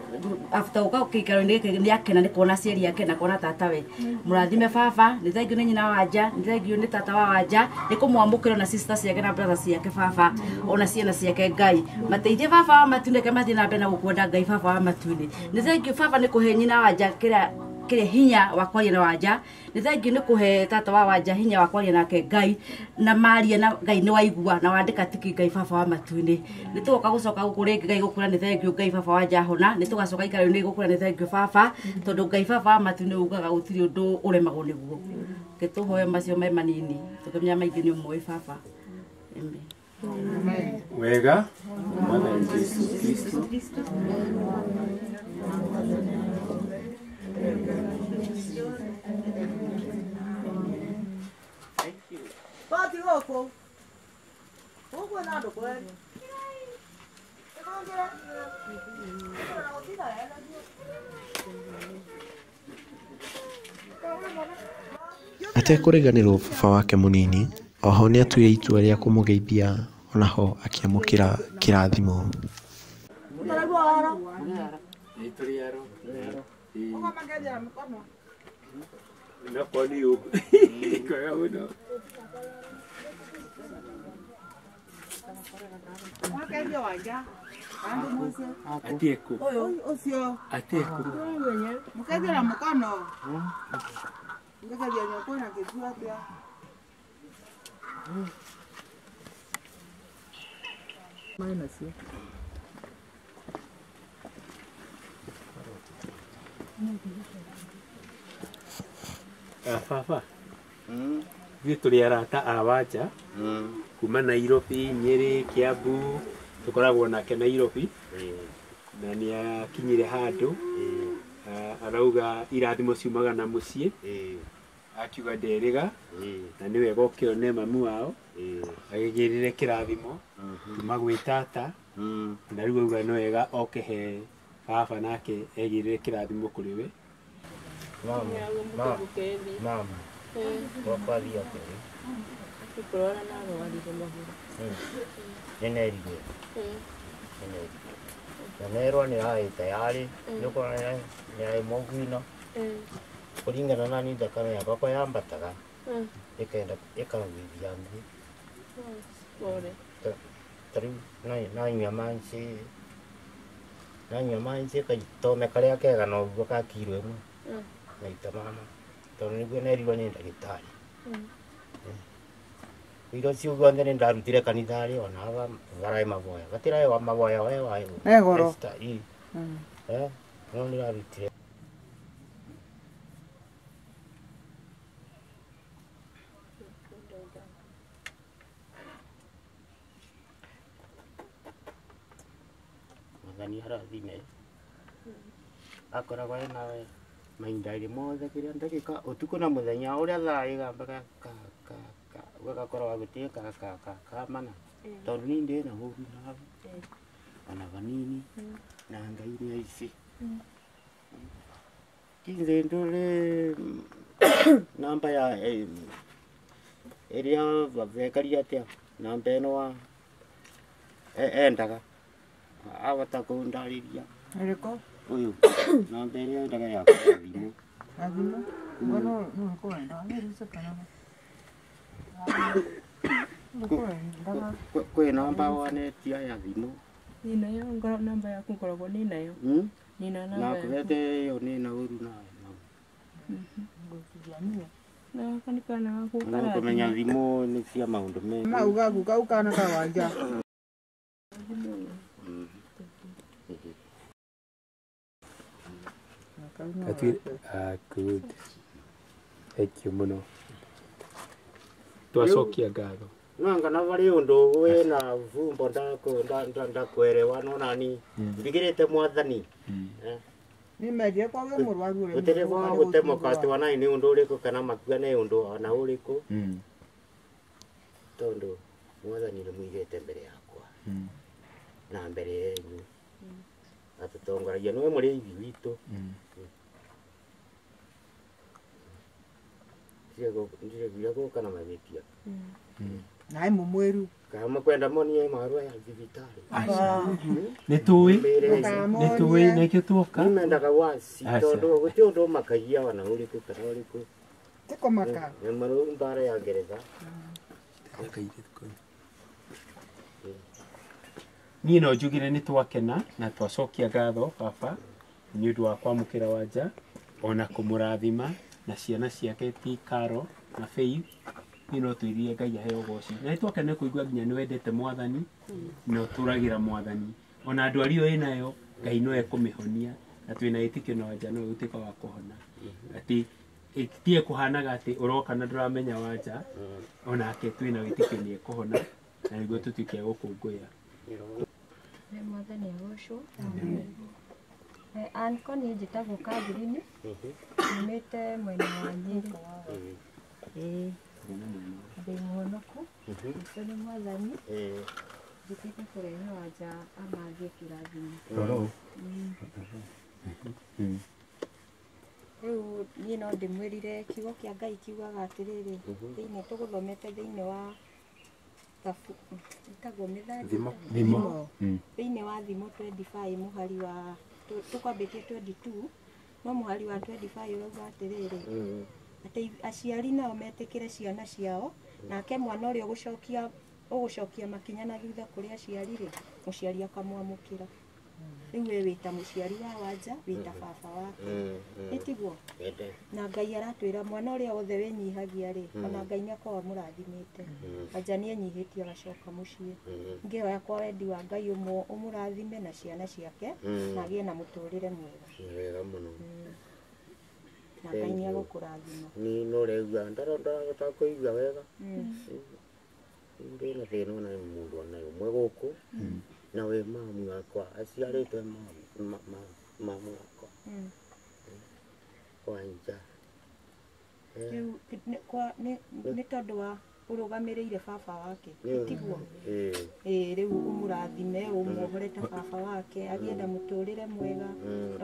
after uka kikaro nä akena nä kuona ciari yake na kuona tatawe må rathime baba nä thengio nä nyina wanja nä thengio nä tata wa wanja nä kå mwamå kä rwo na sister ciake na brother ciake baba ona ciana ciake Ngai mateithie baba wa matune ke mathiä na mbere na gå kuenda Ngai baba wa matune nä thengio baba nä kå he nyina wanja kä hinya wa kwaria na wanja nä thengio nä kå he tata wa wanja hinya wa kwaria nake Ngai na maria na Ngai nä waigua na wandä ka tiki Ngai baba wa matune nä tå goka gå coka gå kå rä Ngai gå kå ra nä thengio Ngai baba wa njahona nä tå gacoka ikaro nä gå kå ra nä thengio baba tondå Ngai baba wa matune ugaga gå tirä å ndå å remagwo nä guo ke tå hoe macio me manini tå kä menya maingä nä å mwe baba wega mwana Yesu Kristo Pati goko. Goko na ndo kweli. Atekũriganĩrwo baba wake mũnini, oho nĩ atuire itua rĩa kũmũgeithia onaho akĩamũkĩra kĩrathimo. Atieko. Ucio. Atieko. Mukethera mukano. Ngegeria nyoko na kitu atia. Maina si. Baba. Ithuĩ tũrĩ arata a wanja kuma Nairobi, Nyeri, Kiambu tũkoragwo nake Nairobi na nĩ akinyire handũ arauga irathimo ciumaga na mũciĩ akiuga nderiga na nĩ wega ũkĩone mamu wao agĩgĩrĩre kĩrathimo kuma gwĩ tata na rĩu auga nĩ wega oke he baba nake egĩrĩre kĩrathimo kũrĩ we. Mama. Wakwa thia kuri. Tukurora na arwarire mahuru. Nenerire. Nerwa nĩ raita yarĩ nĩũkona nĩ mũguino kũringana na niĩ thakame yakwa yambataga ĩkenda ĩkagũithia thĩ tarĩu nanyua manci tome karĩa kega na ũguo ka kiro ĩmwe naita mama tondũ nĩguo nerirwo nĩ ndagĩtarĩ wĩra ũcio guothe nĩ ndarutire kanitharĩ ona baraĩ maboya gatĩraĩ wa maboya we waĩ negoro no nĩrarutire Mwathani arathime akoragwo nawe mahinda-inĩ mothe kĩrĩa ndagĩka ũtukũ na mũthenya ũrĩa thaa ĩgambaga ũgakorwo gũtirĩ kamana tondũ niĩ ndĩ na mũru nawe ona vanini na Ngai nĩ aici kinze ndũrĩ namba ya ĩrĩa vavekaria atĩa namba ĩno wa endaga avata kũndarĩria ĩrĩkũ ũyũ namba ĩrĩa endaga ya thimũ bueno no kwenda nĩruce kana kwĩ namba wanetia ya thimũ ninayo namba yaku ngoragwo ninayo nina namba nakũhete ĩyo nĩ na ũru nawe na kanikana gaku kũmenya thimũ nĩ cia maũndũ mega mau gaku kau kana ka wanja Good. Thank you muno. Twacokia ngatho. Nanga na vari ũndũ wĩna vumbo ndakwerewa no nani mbigĩrĩte Mwathani nimeje kwa we mũrwaru ũrĩa gũtirĩ wa gũtemoka atĩ wanai nĩ ũndũ ũrĩkũ kana makua nĩ ũndũ ona ũrĩkũ tondũ Mwathani nĩ mũigĩte mbere yakwa na mbere yenyu atũtongoragia nĩwe mũrĩithi witũ ndiregwira gũka na mahĩtia nae mumweru kama kwenda monie marua ya thibitari nitui nekio tuoka nimendaga wasi tondu guti undu makagia wana uriku kana uriku tiko maka maru mbara ya Ngeretha niĩ no njugire nĩ twakena na twacokia ngatho baba nĩ ũndũ wa kwamũkĩra Wanja ona kũmũrathima na ciana ciake ti Karo na Faith niĩ no twĩrire Ngai aheo ũgooci na nĩ twakena kũigua nginya nĩ wendete Mwathani na ũtũragĩra Mwathani ona ndwari ĩyo ĩnayo Ngai no ekũmĩhonia na twĩna wĩtĩkio na Wanja no gũtuĩka wa kũhona atĩ tie kũhanaga atĩ ũroka na ndũramenya Wanja onake twĩna wĩtĩkio nĩ ekũhona na nĩguo tũtuĩke a gũkũngũĩra Mwathani agocwo anko nĩ njĩtagwo Catherine nyumĩte mwena wa Nyĩrĩ ndĩ mũhonoku ũcio nĩ Mwathani njĩtĩte kũrehe Wanja amangie kĩrathimo rĩu niĩ no ndĩmwĩrire kiugo kĩa Ngai kiugaga atĩrĩrĩ thĩinĩ tũgũthomete thĩinĩ wa itagwo mĩthali thĩinĩ wa Thimo 25 mũhari wa tũkwambĩtie 22 no mũhari wa 25 ũrauga atĩrĩrĩ atĩ aciari nao metĩkĩre ciana ciao nake mwana ũrĩa ũgũcokia makinya na thutha kũrĩ aciari rĩ mũciari akamwamũkĩra rĩu we wĩta mũciari wa Wanja wĩta baba wake ĩtiguo na Ngai aratwĩra mwana ũrĩa wothe wĩnyihagia rĩ ona Ngai nĩakoragwo amũrathimĩte Wanja nĩenyihĩtie agacoka mũciĩ ngĩhoya kwa wendi wa Ngai ũmũrathime na ciana ciake na agĩe na mũtũrĩre mwega mũno na Ngai nĩagũkũrathima ni no regua ndarota kũigua wega ndĩna thĩna na mũndũ ona ũmwe gũkũ na we mamu wakwa aciarĩte mamu wakwa Wanja rĩu nĩ tondũ wa ũrũgamĩrĩire baba wake tiguo rĩu ũmũrathime ũmuohore ta baba wake agĩe na mũtũrĩre mwega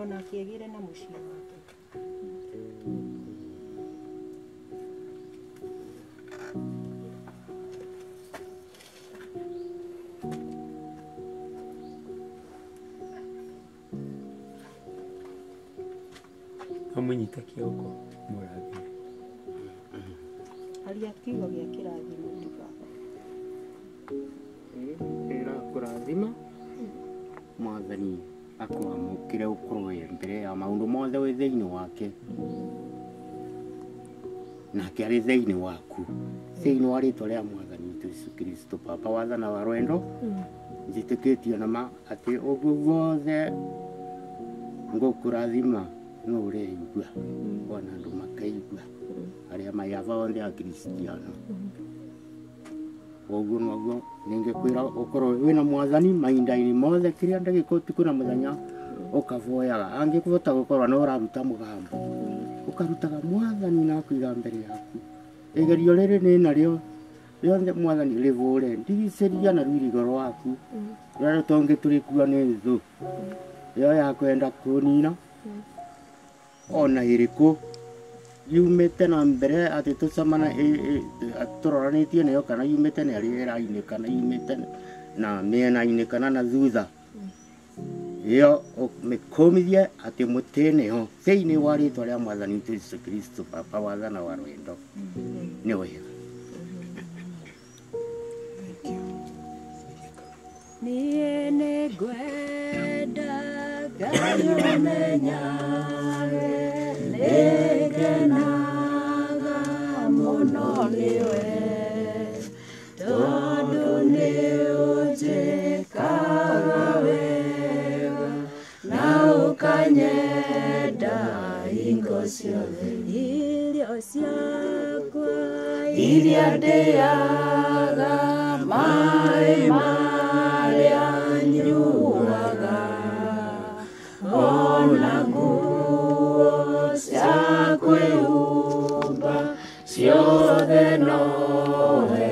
ona akĩgĩre na mũciĩ wake Mũnyita kĩongo mũrathime aria kiugo gĩa kĩrathimo tu baba kũrathima Mwathani akwamũkĩre ũkorwo mbere ya maũndũ mothe wĩ thĩinĩ wake nake arĩ thĩinĩ waku thĩinĩ wa rĩtwa rĩa Mwathani witũ Jesũ Kristo baba wathana wa rwendo njĩtĩkĩtie nama atĩ ũguo guothe ngũkũrathima no ũreigua ona andũ makaigua arĩa mayava othe a Kristiano ũguo noguo nĩngĩkwĩra ũkorwo wĩna Mwathani mahinda-inĩ mothe kĩrĩa ndagĩka ũtukũ na mũthenya ũkavoyaga angĩkũhota gũkorwo no ũraruta mũgambo ũkarutaga Mwathani na kũiga mbere yaku igerio rĩrĩ nĩ narĩo rĩothe Mwathani rĩvũre ndigicĩria na rwĩrigo rwaku rũrĩa tũngĩtũrĩkua nĩ thũ ĩyo ya kwenda kũnina ona ĩrĩkũ yumĩte na mbere atĩ tũcamana tũroranĩtie nayo kana yumĩte nĩ rĩera-inĩ kana yumĩte na mĩena-inĩ kana na thutha ĩyo mĩkũmithie atĩ mũtĩnĩho thĩinĩ wa rĩtwa rĩa Mwathani witũ Jesũ Kristo baba wathana wa rwendo nĩ wega niĩ nĩ ngwenda Ngai ũmenyage nĩngenaga mũno nĩwe tondũ nĩ ũnjĩkaga wega na ũkanyenda hingo ciothe irio ciakwa iria ndĩaga maĩ marĩa nyuaga ona nguo cia kwĩhumba ciothe nowe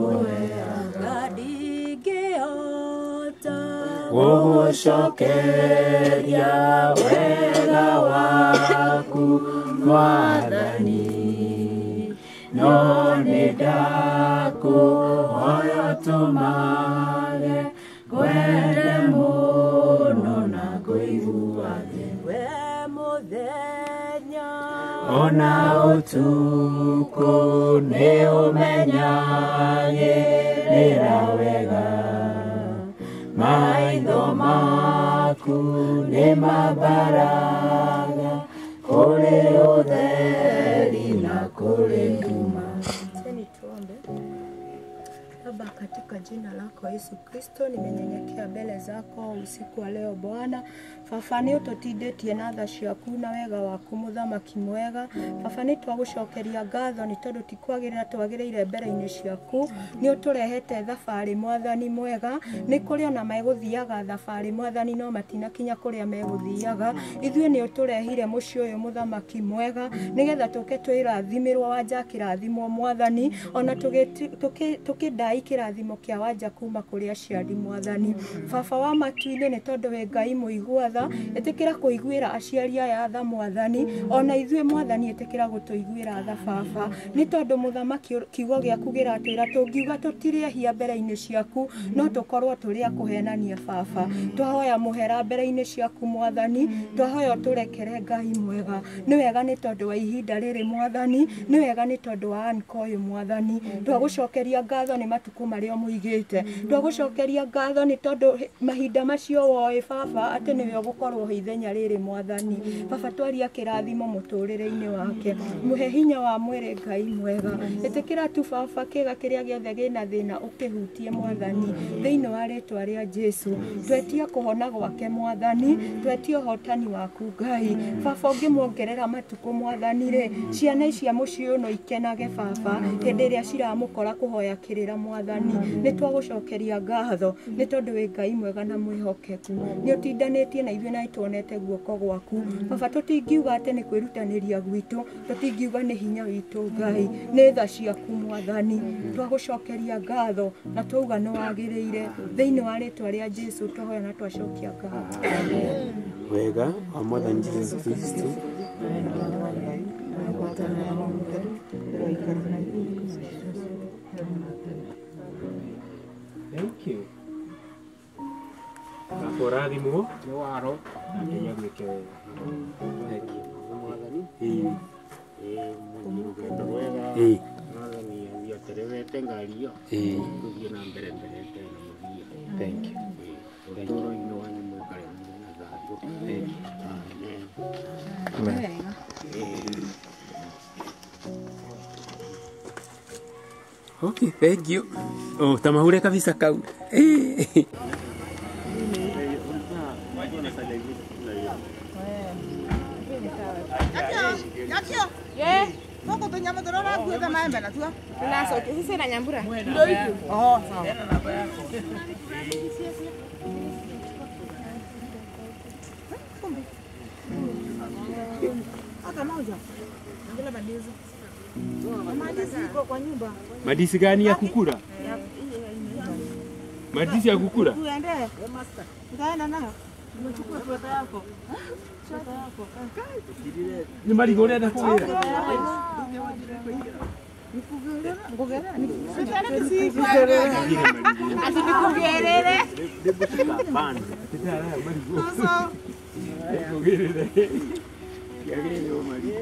ũheaga ndingĩhota gũgũcokeria wega waku Mwathani no nidakuhoya tumage kwende muno na kuigua we muthenya ona utuku ni umenyagirira wega maitho maku ni mabaraga kuri utheri na kuri nduma. Tuombe. Baba, katika jina lako Yesu Kristo, nimenyenyekea mbele zako usiku wa leo Bwana. Fafani utotidetie na tha ciaku na wega waku muthamaki mwega. Fafani twagucokeria ngatho ni tondu tikwagirira twagiriire mbere-ini ciaku. Ni uturehete thabari mwathani mwega. Ni kuri ona meguthiaga thabari mwathani no matinakinya kuria meguthiaga. Ithuĩ ni uturehire muci uyu muthamaki mwega nigetha tuke twirathimirwo wanja kirathimo mwathani ona tukidai kirathimo kia wanja kuma kuri aciari mwathani. Baba wa matu-ini ni tondu we Ngai muigua etekera kuiguira aciari aya tha mwathani ona ithuĩ mwathani etekera gutuiguira tha baba ni tondu muthamaki kiugo giaku giratwira tungiuga tutirehia mbere-ini ciaku no tukorwo turi a kuhenania baba. Twahoya muhera mbere-ini ciaku mwathani, twahoya turekere Ngai mwega. Ni wega ni tondu wa ihinda riri mwathani, ni wega ni tondu wa anko uyu mwathani. Twagucokeria ngatho ni matuku maria muigite, twagucokeria ngatho ni tondu mahinda macio woi baba ati niwe ugukorwo ithenya riri mwathani. Baba twaria kirathimo muturire-ini wake, muhe hinya wa mwiri Ngai mwega. Etekera tu baba kiga kiria giothe gina thina ukihutie mwathani thiini wa ritwa ria Jesu. Twetia kuhona gwake mwathani, twetia hotani waku Ngai. Baba ungimwongerera matuku mwathani ri ciana icia muci uno ikenage baba hindi iria ciramukora kuhoya kirira mwathani. Ni twagucokeria ngatho ni tondu wi Ngai mwega na mwihokeku. Ni utindanitie na ithuĩ na nĩtuonete guoko gwaku baba. Tutingiuga ati ni kwirutaniria gwitu, tutingiuga ni hinya witu Ngai, ni tha ciaku mwathani. Twagucokeria ngatho na twauga ni wagiriire thiini wa ritwa ria Jesu twahoya na twacokia ngatho. Wega wa mwathani Jesu Kristo thank you. Akorathimwo ni waro na Ngai agwike wega. Thank you. Rugendo rwega mwathani aterewete ngari iyo tuthie na mbere tena muthia. Thank you. Utoro-ini wanyu mwikare na thayo. Amen. Okay, thank you. Oh, tamahure kabisa kau. Yakio. Ye. Toko tunyama turona kuweza maembe na tua. Tunaso sisi na nyambura. Ndio hiyo. Oh, sawa. Hata moja. Ngila bandizi. Madisi iko kwa nyumba. Madisi gani ya kukula? Madisi ya kukula? Tuende. Ngaenda nayo. Umechukua sweta yako. Sweta yako. Ni marigo unaenda kugira. Nikugerera. Ati nikugerere. Band. Titara marigo. Sasa. Nikugerere. Yagerere o marigo.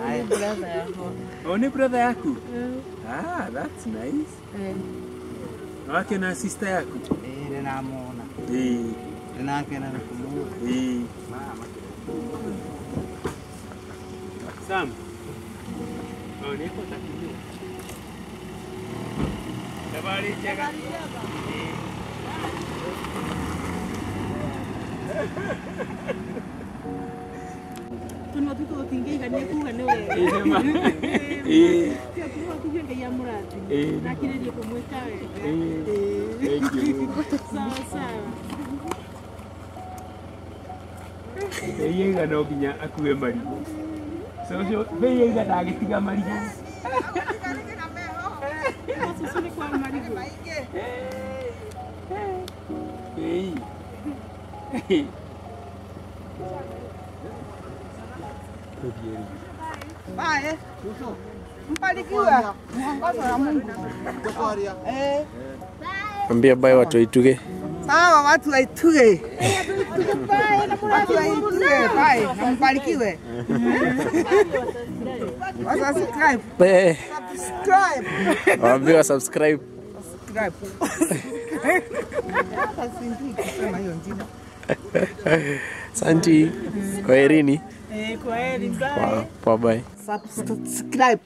Ni brother yako. Oh, ni brother yako? Ah, that's nice. Wake na sister yako? Ninamuona. Ninake na kumua. Sam. Oh, niko takimu. Habari jaga. Tuno tuko tingiga ni kuga ni wewe. Sio kuwa kujenga ya murati. Na kile ndio kumwita wewe. Sawa sawa. Yega no ginya akuwe marigo. So yega ndagitiga marigo. Sasa sio kwa marigo. Bye. Mbarikiwe. Ngoja na Mungu. Ambia bye watu waituge. Sawa watu waituge. Watu waituge. Bye. Na mbarikiwe. Subscribe. Subscribe. Waambie subscribe. Subscribe. Santi. Kwaherini. Kwaheri, bye. Bye bye. Subscribe.